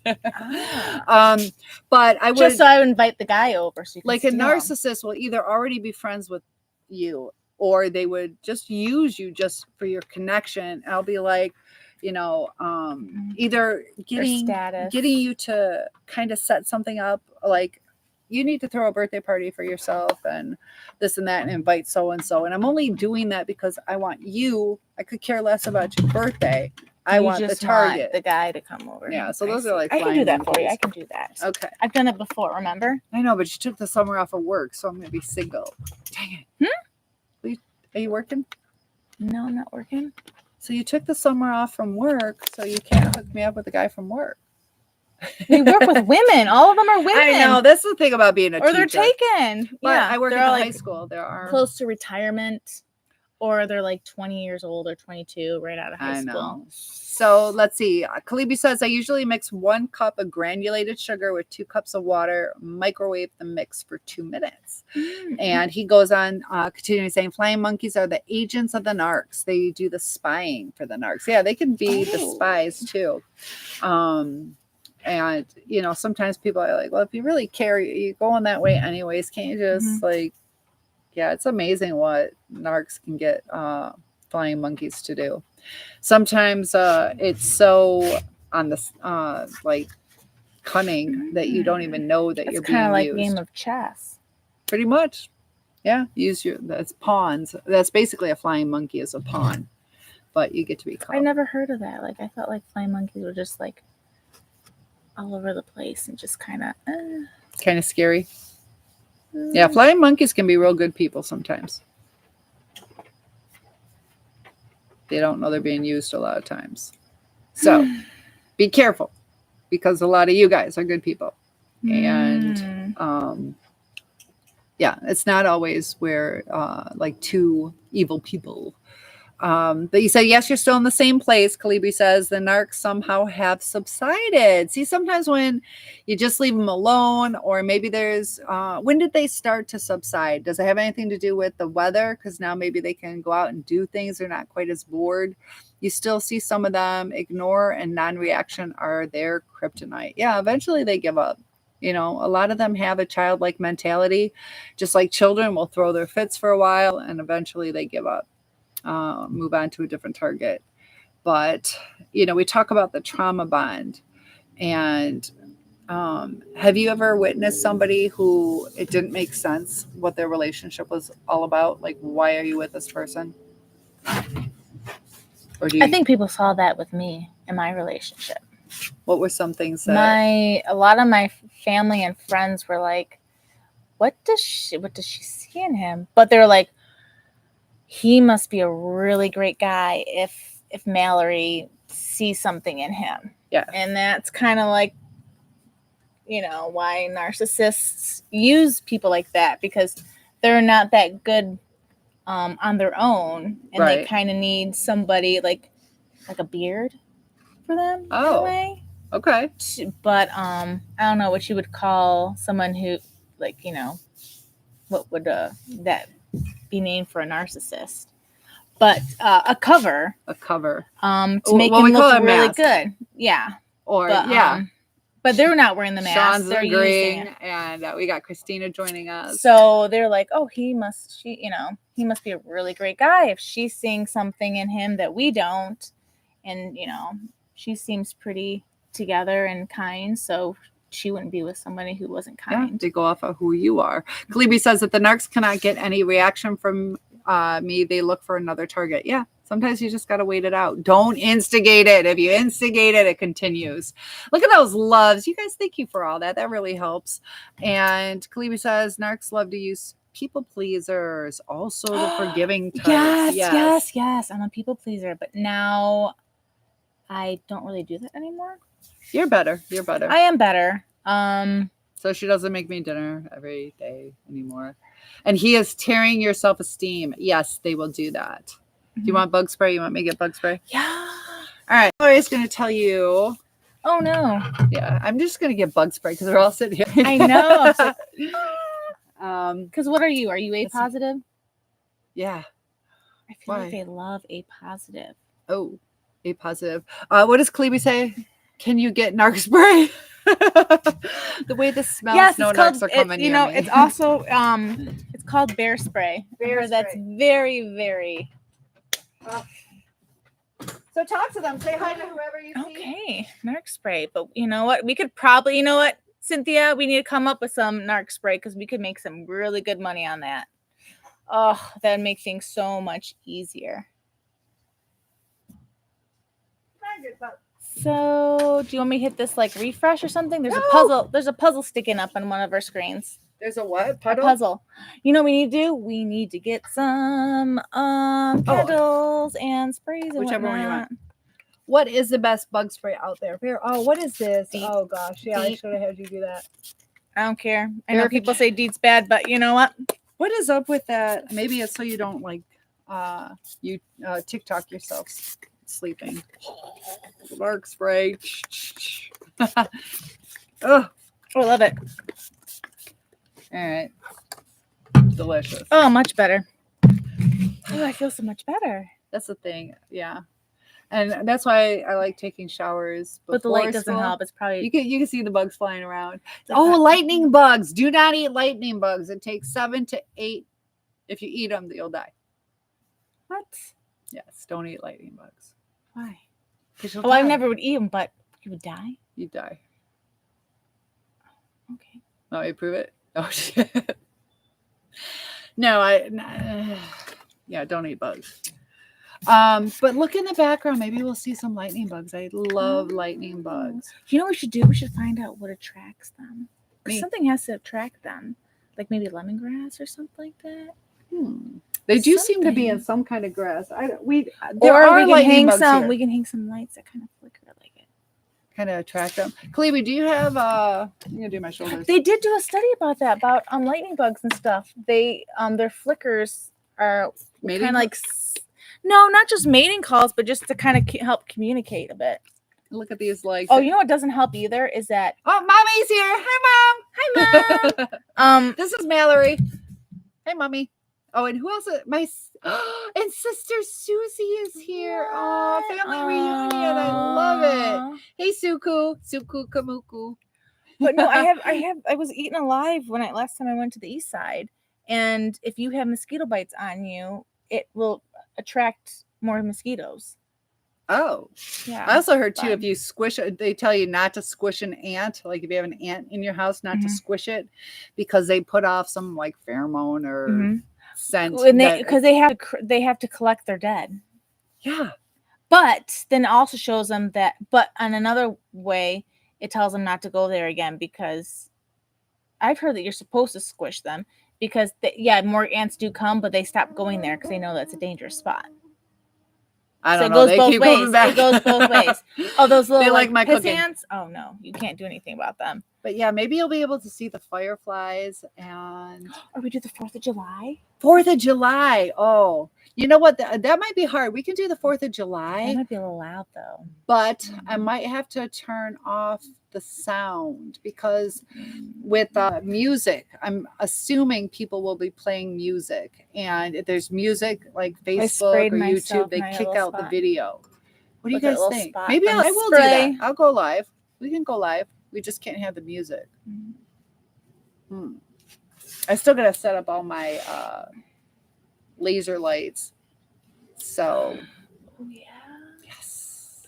But I would Just so I would invite the guy over. So you can like a steal him. narcissist will either already be friends with you or they would just use you just for your connection. I'll be like, either getting you to kind of set something up, like you need to throw a birthday party for yourself and this and that and invite so and so. And I'm only doing that because I want you. I could care less about your birthday. I want the target, the guy to come over. Yeah, so those are like I can do that monkeys. for you. I can do that. Okay, I've done it before. Remember? I know, but you took the summer off of work, so I'm gonna be single. Dang it. Are you working? No, I'm not working. So you took the summer off from work, so you can't hook me up with a guy from work. We work with women. All of them are women. I know. That's the thing about being a teacher. Or they're taken. But yeah, I work in high school. There are close to retirement, or they're like 20 years old or 22, right out of high school. So let's see. Kalibi says, I usually mix 1 cup of granulated sugar with 2 cups of water, microwave the mix for 2 minutes. And he goes on, continuing saying, flying monkeys are the agents of the narcs. They do the spying for the narcs. Yeah, they can be the spies too. And, sometimes people are like, well, if you really care, you're going that way anyways. Can't you just it's amazing what narcs can get flying monkeys to do. Sometimes it's so on the like cunning that you don't even know that you're being used. It's kind of like a game of chess. Pretty much. Yeah. That's pawns. That's basically a flying monkey is a pawn. But you get to be caught. I never heard of that. Like I thought like flying monkeys were just like all over the place and just kind of scary. Yeah, flying monkeys can be real good people sometimes. They don't know they're being used a lot of times. So be careful because a lot of you guys are good people. And it's not always where like 2 evil people. But you said, yes, you're still in the same place. Kalibi says the narcs somehow have subsided. See, sometimes when you just leave them alone, or maybe there's, when did they start to subside? Does it have anything to do with the weather? Because now maybe they can go out and do things. They're not quite as bored. You still see some of them ignore and non-reaction are their kryptonite. Yeah, eventually they give up. A lot of them have a childlike mentality. Just like children will throw their fits for a while and eventually they give up. Move on to a different target. But, we talk about the trauma bond. And have you ever witnessed somebody who it didn't make sense what their relationship was all about? Like, why are you with this person? Or I think people saw that with me in my relationship. What were some things that a lot of my family and friends were like, what does she see in him? But they're like, he must be a really great guy if Mallory sees something in him. Yeah. And that's kind of like, why narcissists use people like that, because they're not that good on their own. And they kind of need somebody like a beard for them. Oh, in a way. Okay. But I don't know what you would call someone who like, what would that be named for a narcissist, but a cover to make him look really good. Yeah. But they're not wearing the mask. Sean's they're agreeing, and we got Christina joining us. So they're like, oh, he must be a really great guy if she's seeing something in him that we don't. And she seems pretty together and kind, so she wouldn't be with somebody who wasn't Yeah, kind. they go off of who you are. Kalibi says that the narcs cannot get any reaction from me. They look for another target. Yeah, sometimes you just got to wait it out. Don't instigate it. If you instigate it, it continues. Look at those loves. You guys, thank you for all that. That really helps. And Kalibi says narcs love to use people pleasers. Also the forgiving types. Yes. I'm a people pleaser, but now I don't really do that anymore. You're better. I am better. So she doesn't make me dinner every day anymore. And he is tearing your self-esteem. Yes, they will do that. Do you want bug spray? You want me to get bug spray? Yeah. All right. Mallory's going to tell you. Oh, no. Yeah, I'm just going to get bug spray because we're all sitting here. I know. Because Because what are you? Are you A positive? Yeah. I feel Why? like they love A positive. Oh, A positive. What does Clebe say? Can you get narc spray? The way this smells, Yes, no it's narcs called. are coming You near know, me. it's also it's called bear spray. Bear That's spray. very, very So talk to them. Say hi to whoever you see. okay. Narc spray, but you know what? We could probably, you know what, Cynthia, we need to come up with some narc spray because we could make some really good money on that. Oh, that'd make things so much easier. So, do you want me to hit this like refresh or something? There's a puzzle. There's a puzzle sticking up on one of our screens. There's a what? A Puddle? puzzle. You know what we need to do? We need to get some candles and sprays and Whichever one you whatnot. want. What is the best bug spray out there? Oh, what is this? Deep. Oh gosh, yeah, I Deep. should have had you do that. I don't care. I know people say Deet's bad, but you know what? What is up with that? Maybe it's so you don't like you TikTok yourself sleeping. Bug spray. Oh, I love it. all right. Delicious. Oh, much better. Oh, I feel so much better. That's the thing. Yeah. And that's why I like taking showers. But the light doesn't school. help. It's probably You can see the bugs flying around. Oh, lightning bugs. Do not eat lightning bugs. It takes 7 to 8. If you eat them, you'll die. what? Yes, don't eat lightning bugs. Why? Because Well, I never would eat them, but you would die. You die. Okay. No, you prove it. Oh shit. No, yeah, don't eat bugs. But look in the background. Maybe we'll see some lightning bugs. I love lightning bugs. You know what we should do? We should find out what attracts them. Me. Something has to attract them. Like maybe lemongrass or something like that. They do seem to be in Something. some kind of grass. There Or are we can lightning hang bugs some. here. We can hang some lights that kind of flicker like it. Kind of attract them. Cleve, do you have I'm gonna do my shoulders. They did do a study about that, about lightning bugs and stuff. They their flickers are Mating kind of like no, not just mating calls, but just to kind of help communicate a bit. Look at these legs. Oh, you know what doesn't help either is that Oh, mommy's here. Hi, mom. This is Mallory. Hey, mommy. Oh, and who else? And sister Susie is here. Oh, family reunion. I love it. Hey, Suku Kamuku. But no, I was eaten alive last time I went to the east side, and if you have mosquito bites on you, it will attract more mosquitoes. Oh, yeah. I also heard too, if you squish it, they tell you not to squish an ant. Like if you have an ant in your house, not to squish it because they put off some like pheromone or scent. Because they have to collect their dead. Yeah. But then it also shows them that, but on another way, it tells them not to go there again because I've heard that you're supposed to squish them because, more ants do come, but they stop going there because they know that's a dangerous spot. I don't so know. It goes They both keep ways. moving back. It goes both ways. Oh, those little they like my piss cooking. ants? Oh, no. You can't do anything about them. But yeah, maybe you'll be able to see the fireflies and... Or we do the 4th of July? 4th of July. Oh, you know what? That might be hard. We can do the 4th of July. That might be a little loud, though. But I might have to turn off the sound because with music, I'm assuming people will be playing music. And if there's music like Facebook or YouTube, they kick out the video. What do you guys think? Maybe I will do that. I'll go live. We can go live. We just can't have the music. I still got to set up all my laser lights. So, oh, yeah. Yes.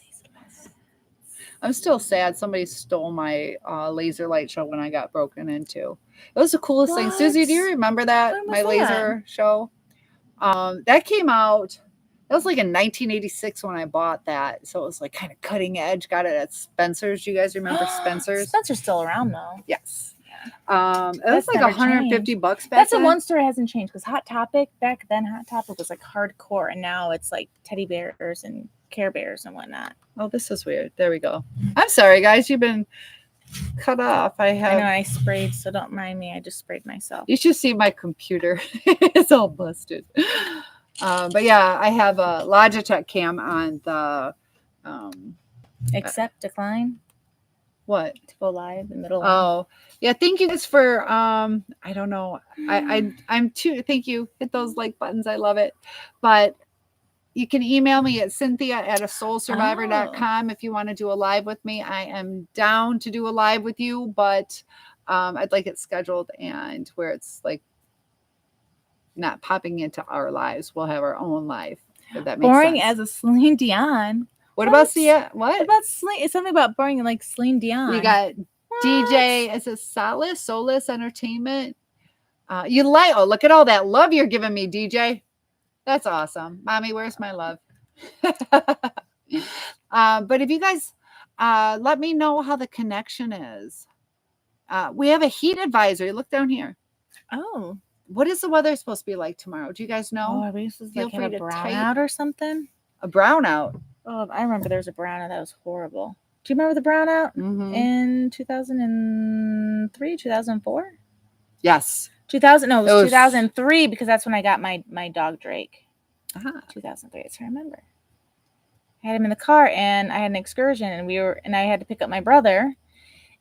I'm still sad. Somebody stole my laser light show when I got broken into. It was the coolest thing. Susie, do you remember that? When was My that? laser show? That came out. That was like in 1986 when I bought that. So it was like kind of cutting edge. Got it at Spencer's. Do you guys remember Spencer's? Spencer's still around though. Yes. Yeah. It was That's like never $150 back That's then. the one story hasn't changed because Hot Topic back then, Hot Topic was like hardcore, and now it's like teddy bears and Care Bears and whatnot. Oh, this is weird. There we go. I'm sorry, guys. You've been cut off. I I know have. I sprayed, so don't mind me. I just sprayed myself. You should see my computer. It's all busted. But yeah, I have a Logitech cam on the. Accept, decline What? to go live in the middle. Oh, yeah. Thank you guys for. I don't know. I'm too. Thank you. Hit those like buttons. I love it. But you can email me at cynthia@asoulsurvivor.com if you want to do a live with me. I am down to do a live with you, but I'd like it scheduled and where it's like not popping into our lives. We'll have our own life. If that makes Boring sense. as a Celine Dion. What about what? What about Celine? It's something about boring like Celine Dion. We got DJ. Is it Solace Entertainment? You like? Oh, look at all that love you're giving me, DJ. That's awesome. Mommy, where's my love? But if you guys let me know how the connection is. We have a heat advisory. Look down here. Oh. What is the weather supposed to be like tomorrow? Do you guys know? Oh, are we supposed to Feel like have free a to brownout or something? A brownout. Oh, I remember there was a brownout that was horrible. Do you remember the brownout in 2003, 2004? Yes. 2000. No, it was 2003 because that's when I got my dog Drake. 2003. That's what I remember. I had him in the car and I had an excursion and I had to pick up my brother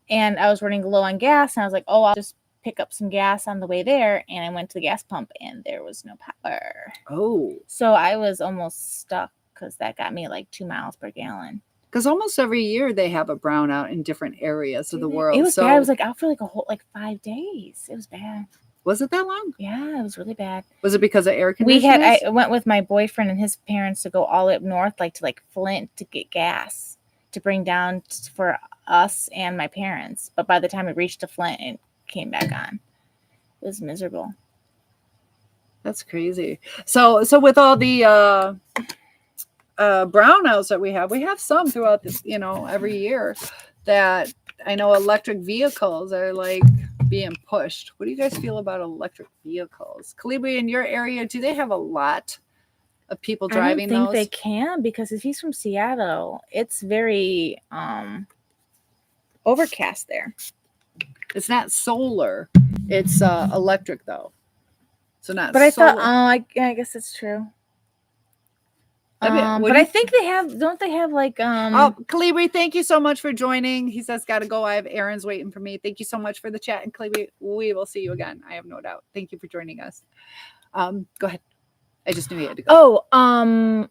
and I was running low on gas and I was like, oh, I'll just pick up some gas on the way there. And I went to the gas pump and there was no power. Oh. So I was almost stuck because that got me like 2 miles per gallon. Because almost every year they have a brownout in different areas of the world. It was bad. I was like out for like a whole 5 days. It was bad. Was it that long? Yeah, it was really bad. Was it because of air conditioners? I went with my boyfriend and his parents to go all the way up north, to Flint to get gas to bring down for us and my parents. But by the time we reached to Flint, it came back on. It was miserable. That's crazy. So with all the brownouts that we have some throughout this, every year that I know electric vehicles are like being pushed. What do you guys feel about electric vehicles? Calibri, in your area, do they have a lot of people driving those? I don't think they can because if he's from Seattle, it's very overcast there. It's not solar. It's electric though. So not. But solar. I thought, I guess it's true. But I think they have. Don't they have like? Oh, Calibri, thank you so much for joining. He says, "Gotta go. I have errands waiting for me." Thank you so much for the chat, and Calibri, we will see you again. I have no doubt. Thank you for joining us. Go ahead. I just knew you had to go. Oh,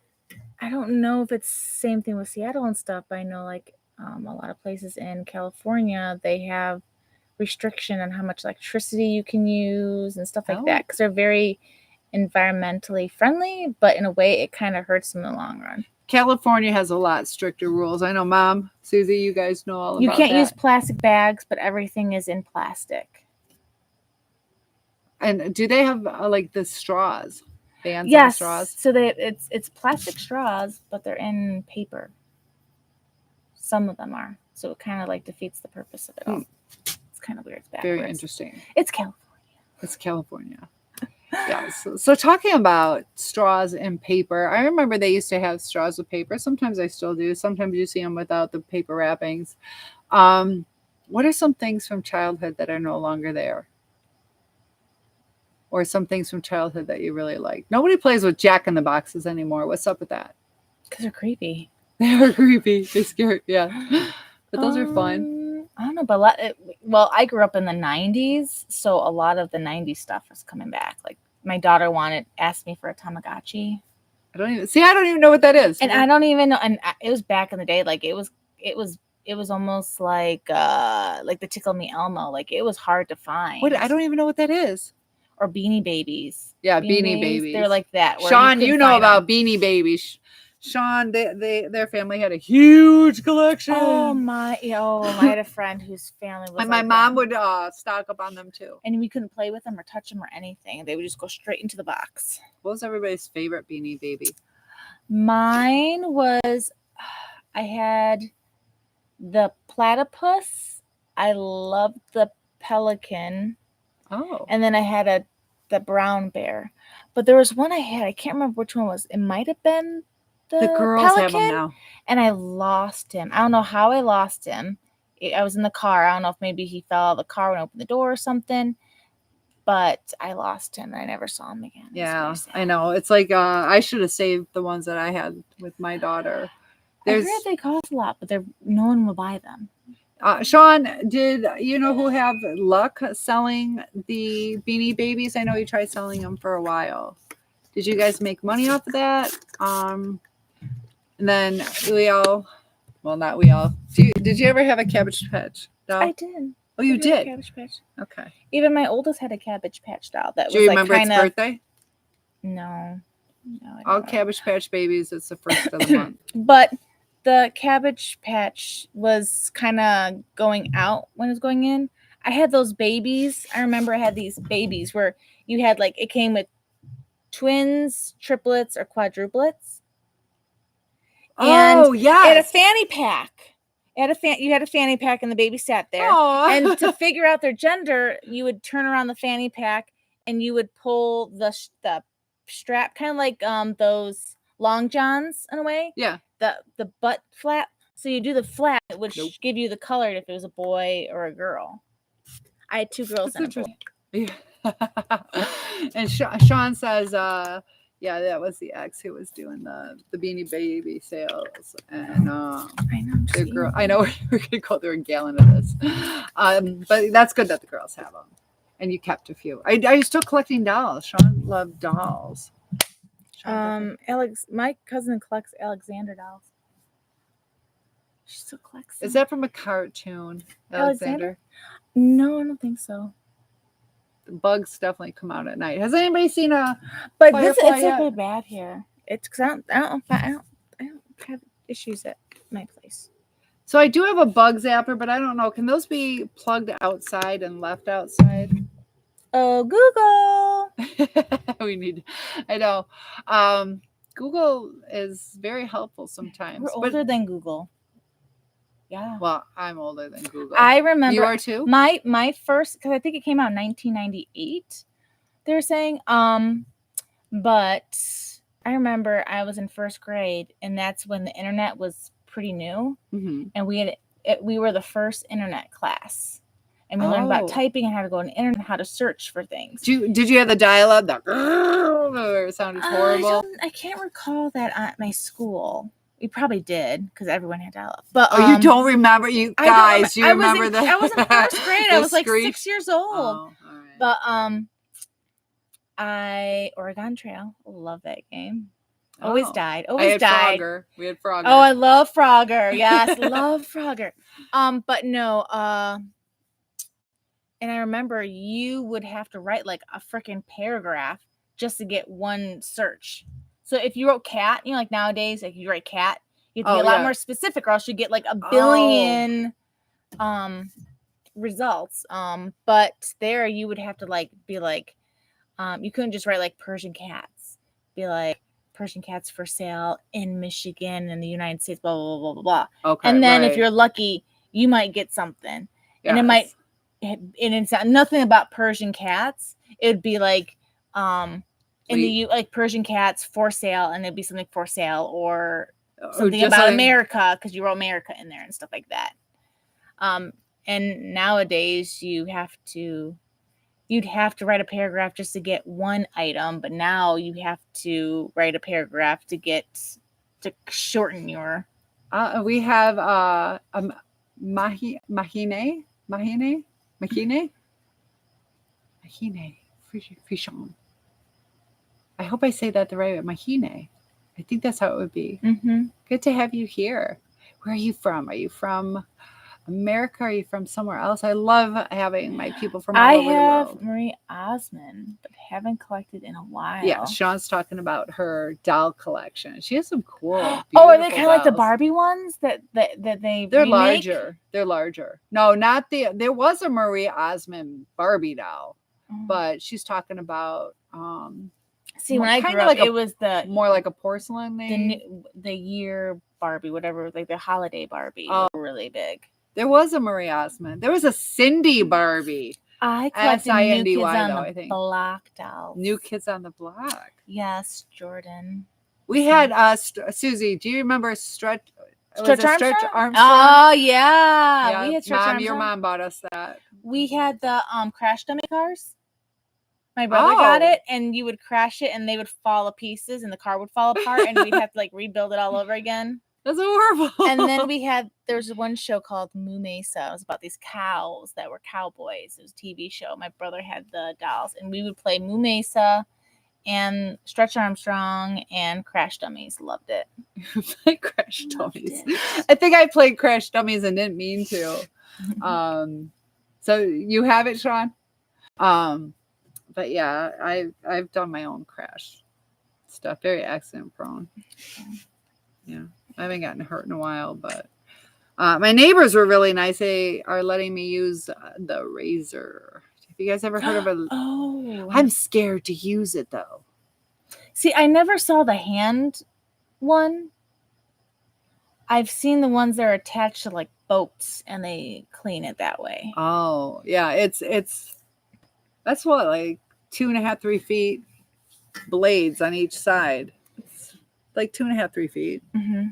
I don't know if it's same thing with Seattle and stuff. But I know a lot of places in California they have restriction on how much electricity you can use and stuff like that because they're very environmentally friendly, but in a way it kind of hurts them in the long run. California has a lot stricter rules. I know, Mom, Susie, you guys know all about that. You can't use plastic bags, but everything is in plastic. And do they have the straws? Bans yes, on straws? So it's plastic straws, but they're in paper. Some of them are, so it kind of defeats the purpose of it all. It's kind of weird. It's backwards. Very interesting. It's California. Yes. So talking about straws and paper, I remember they used to have straws with paper. Sometimes I still do. Sometimes you see them without the paper wrappings. What are some things from childhood that are no longer there? Or some things from childhood that you really like? Nobody plays with Jack in the Boxes anymore. What's up with that? Because they're creepy. They're creepy. They're scary. Yeah. But those are fun. I don't know, but I grew up in the 90s, so a lot of the 90s stuff is coming back. My daughter asked me for a Tamagotchi. I don't even know what that is. And I don't even know. And it was back in the day. It was almost like the Tickle Me Elmo. It was hard to find. What? I don't even know what that is. Or Beanie Babies. Yeah, Beanie Babies. They're like that. Sean, you know about Beanie Babies. Sean, their family had a huge collection. I had a friend whose family was And my like mom that. would stock up on them too. And we couldn't play with them or touch them or anything. They would just go straight into the box. What was everybody's favorite Beanie Baby? Mine was, I had the platypus. I loved the pelican. Oh. And then I had the brown bear. But there was one I had. I can't remember which one it was. It might have been the girls pelican. have them now. And I lost him. I don't know how I lost him. I was in the car. I don't know if maybe he fell out of the car when I opened the door or something. But I lost him and I never saw him again. Yeah, I know. It's like I should have saved the ones that I had with my daughter. I heard they cost a lot, but no one will buy them. Sean, did you know who have luck selling the Beanie Babies? I know you tried selling them for a while. Did you guys make money off of that? And then not we all. Did you ever have a Cabbage Patch doll? I did. Oh, you did? Cabbage Patch. Okay. Even my oldest had a Cabbage Patch doll. That Do you remember its birthday? No. All Cabbage Patch babies, it's the first of the month. But the Cabbage Patch was kind of going out when it was going in. I had those babies. I remember I had these babies where you had it came with twins, triplets, or quadruplets. Oh, yeah. It had a fanny pack. You had a fanny pack and the baby sat there. Aww. And to figure out their gender, you would turn around the fanny pack and you would pull the strap, kind of like those long johns in a way. Yeah. The butt flap. So you do the flap, it would give you the color if it was a boy or a girl. I had two girls and a boy. Yeah. And Sean says, yeah, that was the ex who was doing the Beanie Baby sales. And I know. the girl, I know we're gonna go through a gallon of this. But that's good that the girls have them. And you kept a few. Are you still collecting dolls? Sean loved dolls. My cousin collects Alexander dolls. She still collects them. Is that from a cartoon? Alexander? No, I don't think so. The bugs definitely come out at night. Has anybody seen a? But it's really bad here. It's because I don't have issues at my place. So I do have a bug zapper, but I don't know. Can those be plugged outside and left outside? Oh, Google. I know. Google is very helpful sometimes. We're older than Google. Yeah. Well, I'm older than Google. I remember. You are too? My first, because I think it came out in 1998. They were saying, but I remember I was in first grade, and that's when the internet was pretty new, and we were the first internet class, and we learned about typing and how to go on the internet, and how to search for things. Did you have the dial-up? It sounded horrible. I can't recall that at my school. We probably did because everyone had dial-up. But you don't remember, you guys? You remember that? I was in first grade. I was like 6 years old. Oh, all right. But Oregon Trail, love that game. Always died. We had Frogger. Oh, I love Frogger. Yes, love Frogger. But no. And I remember you would have to write like a freaking paragraph just to get one search. So if you wrote cat, like nowadays, like you write cat, you have to be a lot more specific, or else you get like a billion results. But there you would have to be like, you couldn't just write like Persian cats. Be like Persian cats for sale in Michigan and the United States, blah blah blah blah blah. Okay, and then if you're lucky, you might get something, and it might, and it's nothing about Persian cats. It would be like like Persian cats for sale, and it'd be something for sale or something about America because you wrote America in there and stuff like that. And nowadays you'd have to write a paragraph just to get one item, but now you have to write a paragraph to shorten your. We have Mahine Frishon. I hope I say that the right way. Mahine. I think that's how it would be. Mm-hmm. Good to have you here. Where are you from? Are you from America, are you from somewhere else? I love having my people from all I over the have world. Marie Osmond, but haven't collected in a while. Yeah, Sean's talking about her doll collection. She has some cool, beautiful Oh, are they kind of like the dolls. Barbie ones that they They're remake? larger. They're larger. No, not the. There was a Marie Osmond Barbie doll, but she's talking about. See, when I kinda grew up, like it was the more like a porcelain thing. the year Barbie, whatever, like the holiday Barbie, Oh. were really big. There was a Marie Osmond. There was a Cindy Barbie. I collected New Kids SINDY, on though, the I think. Block dolls. New Kids on the Block. Yes, Jordan. We had Susie. Do you remember Stretch Armstrong? Oh yeah, we had Stretch Mom, Armstrong. your mom bought us that. We had the Crash Dummy cars. My brother got Oh. it, and you would crash it, and they would fall to pieces, and the car would fall apart, and we'd have to like rebuild it all over again. That's horrible. And then there was one show called Moo Mesa. It was about these cows that were cowboys. It was a TV show. My brother had the dolls, and we would play Moo Mesa and Stretch Armstrong and Crash Dummies. Loved it. Played Crash Dummies. I think I played Crash Dummies and didn't mean to. So you have it, Sean? But yeah, I've done my own crash stuff. Very accident prone. Yeah. I haven't gotten hurt in a while, but my neighbors were really nice. They are letting me use the razor. Have you guys ever heard of it? Oh. I'm scared to use it though. See, I never saw the hand one. I've seen the ones that are attached to like boats and they clean it that way. Oh, yeah. It's that's what, like 2.5, 3 feet blades on each side. It's like 2.5, 3 feet. Mm-hmm.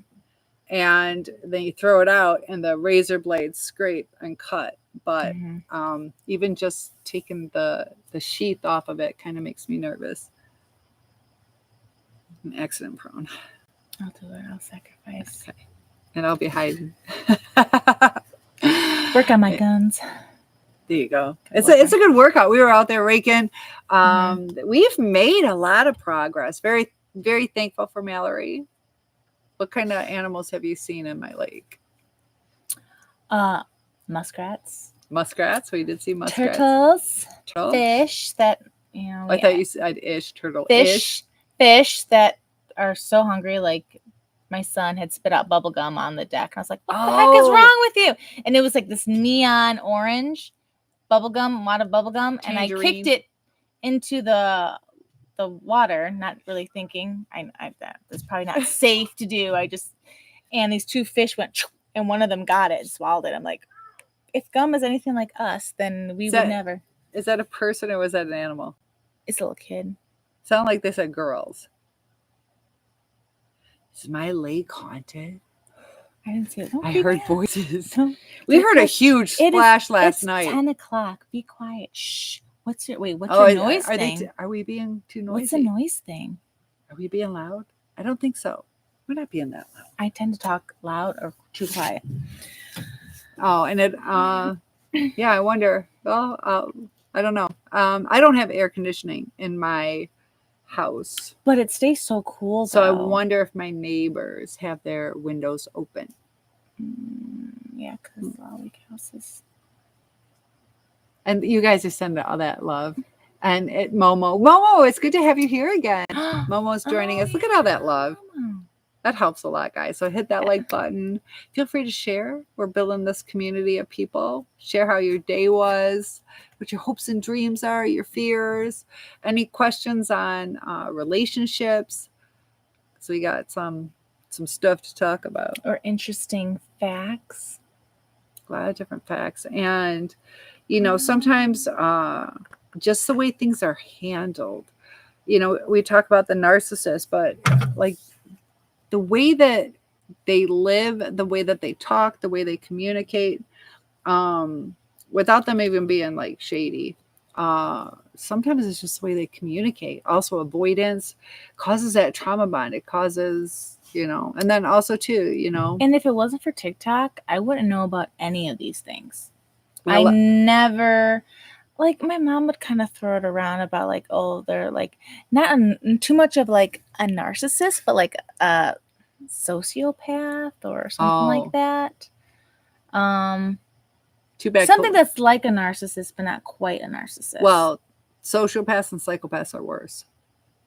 And then you throw it out and the razor blades scrape and cut. But even just taking the sheath off of it kind of makes me nervous. I'm accident prone. I'll do it. I'll sacrifice. Okay. And I'll be hiding. Work on my guns. There you go. It's a good workout. We were out there raking. We've made a lot of progress. Very, very thankful for Mallory. What kind of animals have you seen in my lake? Muskrats. Muskrats. We did see muskrats. Turtles. Turtles. Fish that I thought you said turtle. Fish that are so hungry. Like my son had spit out bubble gum on the deck. I was like, "What the heck is wrong with you?" And it was like this neon orange bubble gum, a lot of bubble gum, and I kicked it into the water, not really thinking that's probably not safe to do. And these two fish went, and one of them got it and swallowed it. I'm like, if gum is anything like us, then we would never. Is that a person or was that an animal? It's a little kid. Sound like they said girls. Is my lake haunted? I didn't see it. I heard voices. We heard a huge splash last night. 10 o'clock. Be quiet. Shh. What's your noise thing? Are we being too noisy? What's the noise thing? Are we being loud? I don't think so. We're not being that loud. I tend to talk loud or too quiet. Oh, and it, I wonder. Well, I don't know. I don't have air conditioning in my house, but it stays so cool. So I wonder if my neighbors have their windows open. Yeah, because all week houses. And you guys are sending all that love. And Momo, it's good to have you here again. Momo's joining us. Look at all that love. That helps a lot, guys. So hit that like button. Feel free to share. We're building this community of people. Share how your day was, what your hopes and dreams are, your fears, any questions on relationships. So we got some stuff to talk about. Or interesting facts. A lot of different facts. And, sometimes just the way things are handled. We talk about the narcissist, but like, the way that they live, the way that they talk, the way they communicate, without them even being like shady. Sometimes it's just the way they communicate. Also, avoidance causes that trauma bond. It causes, and then also too, And if it wasn't for TikTok, I wouldn't know about any of these things. I never, like, my mom would kind of throw it around about like, oh, they're like not too much of like a narcissist, but like a sociopath or something like that. Too bad. Something that's like a narcissist, but not quite a narcissist. Well, sociopaths and psychopaths are worse.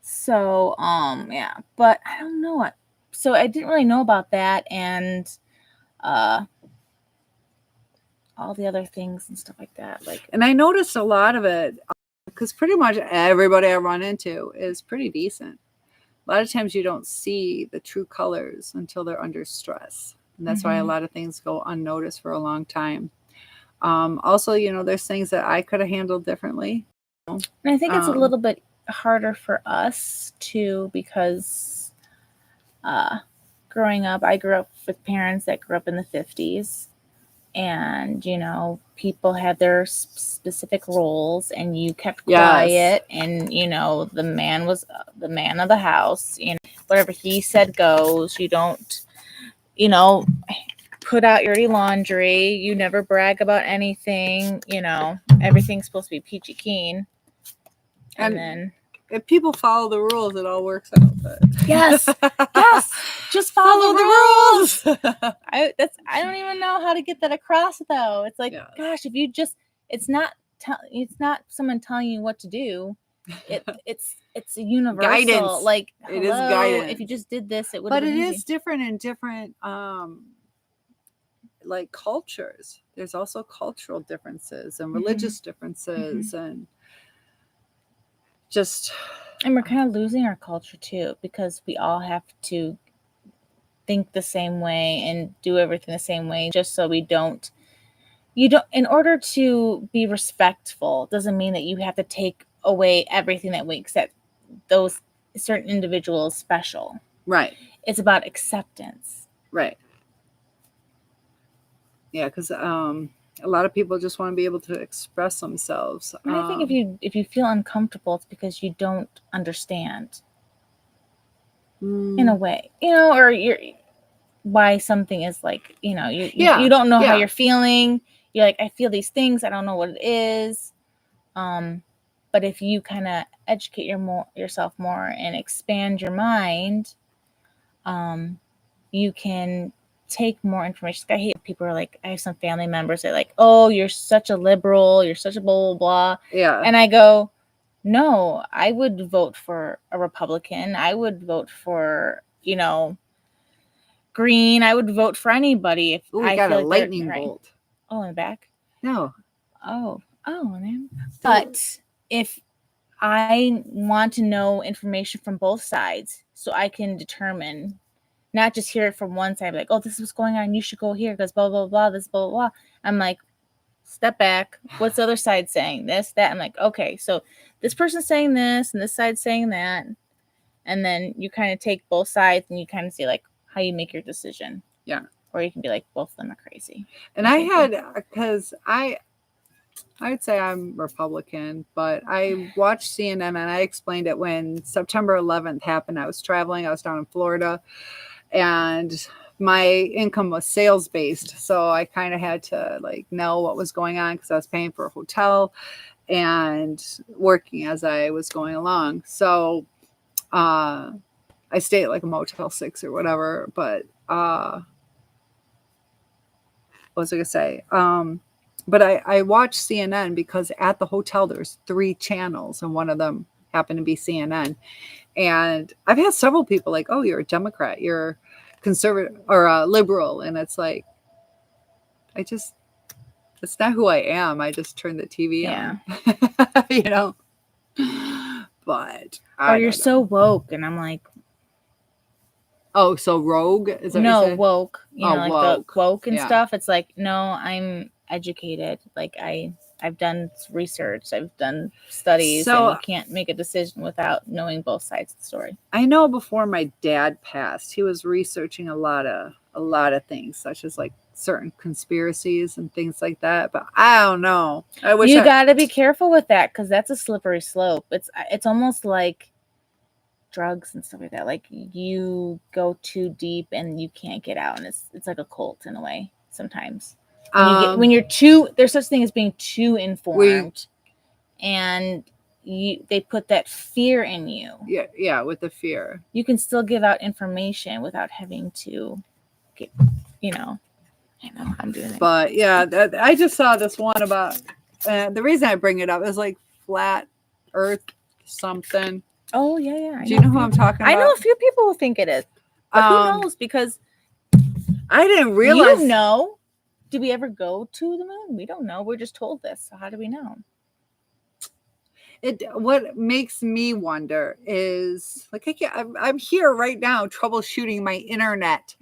So, yeah, but I don't know what. So I didn't really know about that, and all the other things and stuff like that. Like, and I noticed a lot of it because pretty much everybody I run into is pretty decent. A lot of times you don't see the true colors until they're under stress. And that's why a lot of things go unnoticed for a long time. Also, there's things that I could have handled differently. And I think it's a little bit harder for us too, because growing up, I grew up with parents that grew up in the 50s. And, people had their specific roles, and you kept quiet. And, the man was the man of the house. Whatever he said goes. You don't, put out your dirty laundry. You never brag about anything. Everything's supposed to be peachy keen. And then if people follow the rules, it all works out. But yes, just follow the rules. I don't even know how to get that across though. It's like, gosh, if you just, it's not someone telling you what to do. It's a universal guidance. Like, it is guidance. If you just did this, it would. But it is different in different like cultures. There's also cultural differences and religious differences and just. And we're kind of losing our culture too, because we all have to think the same way and do everything the same way, just so we don't. In order to be respectful, doesn't mean that you have to take away everything that makes that those certain individuals special. Right. It's about acceptance. Right. Yeah, because a lot of people just want to be able to express themselves. And I think if you feel uncomfortable, it's because you don't understand. In a way, or you're why something is like, you don't know how you're feeling. You're like, I feel these things. I don't know what it is. But if you kind of educate yourself more and expand your mind, you can take more information. I hate people are like, I have some family members that are like, oh, you're such a liberal, you're such a blah, blah, blah. Yeah. And I go, no, I would vote for a Republican. I would vote for, Green. I would vote for anybody if I got feel a like lightning bolt. Oh, in the back? No. Oh, man. But if I want to know information from both sides, so I can determine, not just hear it from one side, like, oh, this is what's going on, you should go here because blah, blah, blah, this, blah, blah, blah. I'm like, step back. What's the other side saying? This, that. I'm like, okay, so this person's saying this and this side's saying that. And then you kind of take both sides and you kind of see like how you make your decision. Yeah. Or you can be like, both of them are crazy. And because I'd say I'm Republican, but I watched CNN and I explained it when September 11th happened. I was traveling. I was down in Florida and my income was sales based. So I kind of had to like know what was going on because I was paying for a hotel and working as I was going along. So I stayed at like a Motel 6 or whatever, but what was I going to say? But I watched CNN because at the hotel there's 3 channels and one of them happened to be CNN. And I've had several people like, oh, you're a Democrat, you're conservative or a liberal. And it's like, it's not who I am. I just turn the TV on, but or you're so woke. And I'm like, oh, so rogue? Is that no, what you woke. Like woke. The woke and stuff. It's like, no, I'm educated. Like I've done research, I've done studies, and you can't make a decision without knowing both sides of the story. I know before my dad passed, he was researching a lot of things, such as like certain conspiracies and things like that. But I don't know. You got to be careful with that because that's a slippery slope. It's almost like drugs and stuff like that. Like you go too deep and you can't get out, and it's like a cult in a way sometimes. When you're too, there's such thing as being too informed, and they put that fear in you. Yeah, with the fear. You can still give out information without having to get, I know I'm doing it. But yeah, I just saw this one about the reason I bring it up is like flat Earth something. Oh yeah. Do you know who I'm talking about? I know a few people who think it is, but who knows? Because I didn't realize. you know, did we ever go to the moon? We don't know. We're just told this. So how do we know? What makes me wonder is like I'm here right now troubleshooting my internet.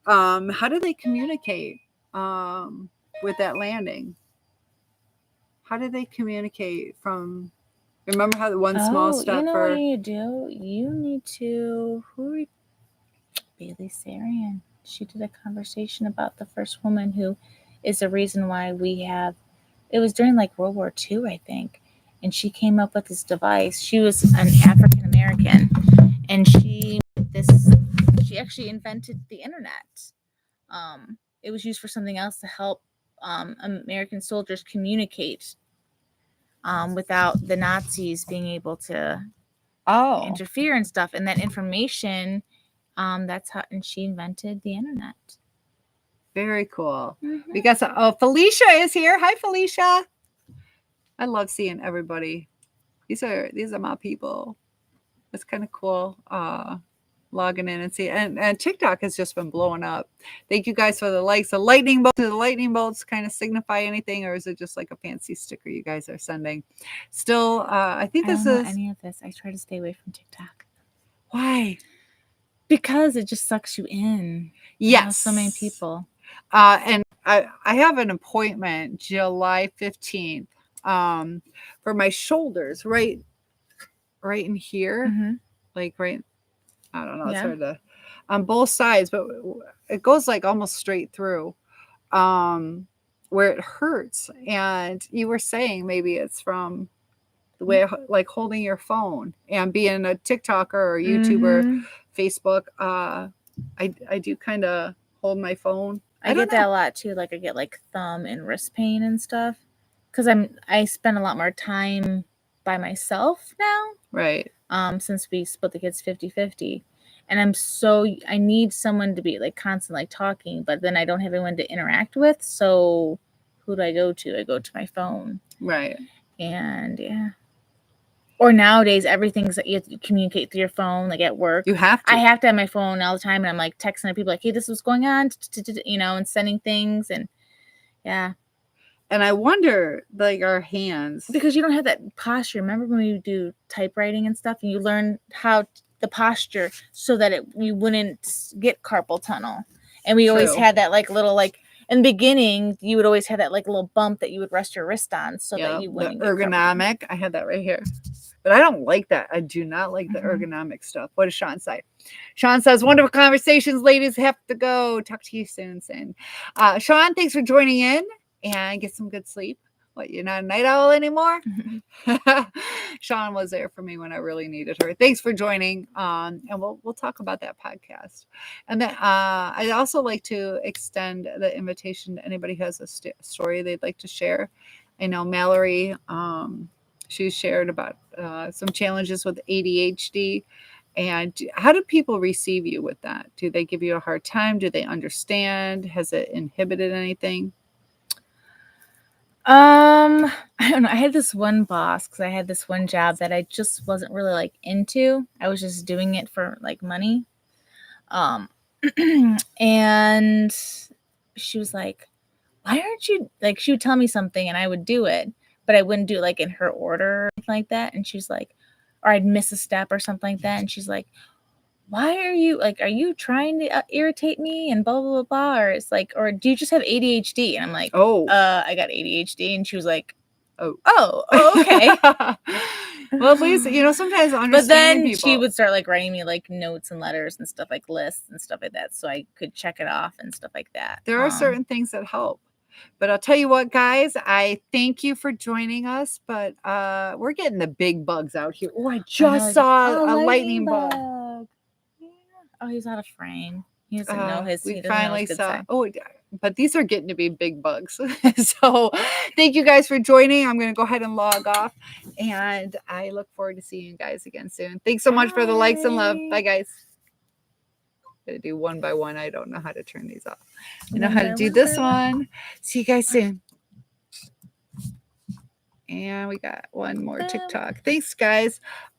How do they communicate with that landing? How do they communicate from? Remember how the one small step you know for what you do? You need to Bailey Sarian. She did a conversation about the first woman who is the reason why we have. It was during like World War II, I think, and she came up with this device. She was an African American, and she actually invented the internet. It was used for something else to help American soldiers communicate without the Nazis being able to interfere and stuff. And that information, that's how, and she invented the internet. Very cool. Mm-hmm. We got Felicia is here. Hi, Felicia. I love seeing everybody. These are my people. It's kind of cool. Logging in and see, and TikTok has just been blowing up. Thank you guys for the likes. The lightning bolts. Do the lightning bolts kind of signify anything, or is it just like a fancy sticker you guys are sending? Still, I think this don't know is any of this. I try to stay away from TikTok. Why? Because it just sucks you in. Yes, so many people. And I have an appointment July 15th for my shoulders, right in here, like right. I don't know. It's hard to on both sides, but it goes like almost straight through where it hurts. And you were saying maybe it's from the way like holding your phone and being a TikToker or YouTuber, Facebook. I do kind of hold my phone. I get that a lot too. Like I get like thumb and wrist pain and stuff because I spend a lot more time by myself now. Right. Since we split the kids 50-50. And I need someone to be like constantly talking, but then I don't have anyone to interact with. So who do I go to? I go to my phone. Right. And yeah. Or nowadays, everything's that you have to communicate through your phone, like at work. You have to. I have to have my phone all the time, and I'm like texting people like, hey, this is what's going on, and sending things. And yeah. And I wonder, like, our hands. Because you don't have that posture. Remember when we do typewriting and stuff, and you learn how the posture so that you wouldn't get carpal tunnel. And we always had that like little like in the beginning, you would always have that like little bump that you would rest your wrist on so that you wouldn't get ergonomic. I had that right here. But I don't like that. I do not like the ergonomic stuff. What does Sean say? Sean says, wonderful conversations, ladies. Have to go. Talk to you soon. Sean, thanks for joining in and get some good sleep. What, you're not a night owl anymore? Sean was there for me when I really needed her. Thanks for joining. And we'll talk about that podcast. And then I'd also like to extend the invitation to anybody who has a story they'd like to share. I know Mallory, she shared about some challenges with ADHD. And how do people receive you with that? Do they give you a hard time? Do they understand? Has it inhibited anything? I don't know. I had this one boss because I had this one job that I just wasn't really like into. I was just doing it for like money. And she was like, why aren't you like, she would tell me something and I would do it, but I wouldn't do it like in her order or anything like that. And she's like, or I'd miss a step or something like that. And she's like, why are you trying to irritate me and blah, blah, blah, blah. Or it's like, or do you just have ADHD? And I'm like, I got ADHD. And she was like, oh, okay. Well, at least, sometimes understanding But then people. She would start like writing me like notes and letters and stuff like lists and stuff like that. So I could check it off and stuff like that. There are certain things that help. But I'll tell you what, guys, I thank you for joining us. But we're getting the big bugs out here. Oh, I just saw a lightning bug. Yeah. Oh, he's out of frame. He doesn't know his. We finally saw. Oh, but these are getting to be big bugs. So thank you guys for joining. I'm going to go ahead and log off. And I look forward to seeing you guys again soon. Thanks so much for the likes and love. Bye, guys. Gotta do one by one. I don't know how to turn these off. I know how to do this one. See you guys soon. And we got one more TikTok. Thanks, guys.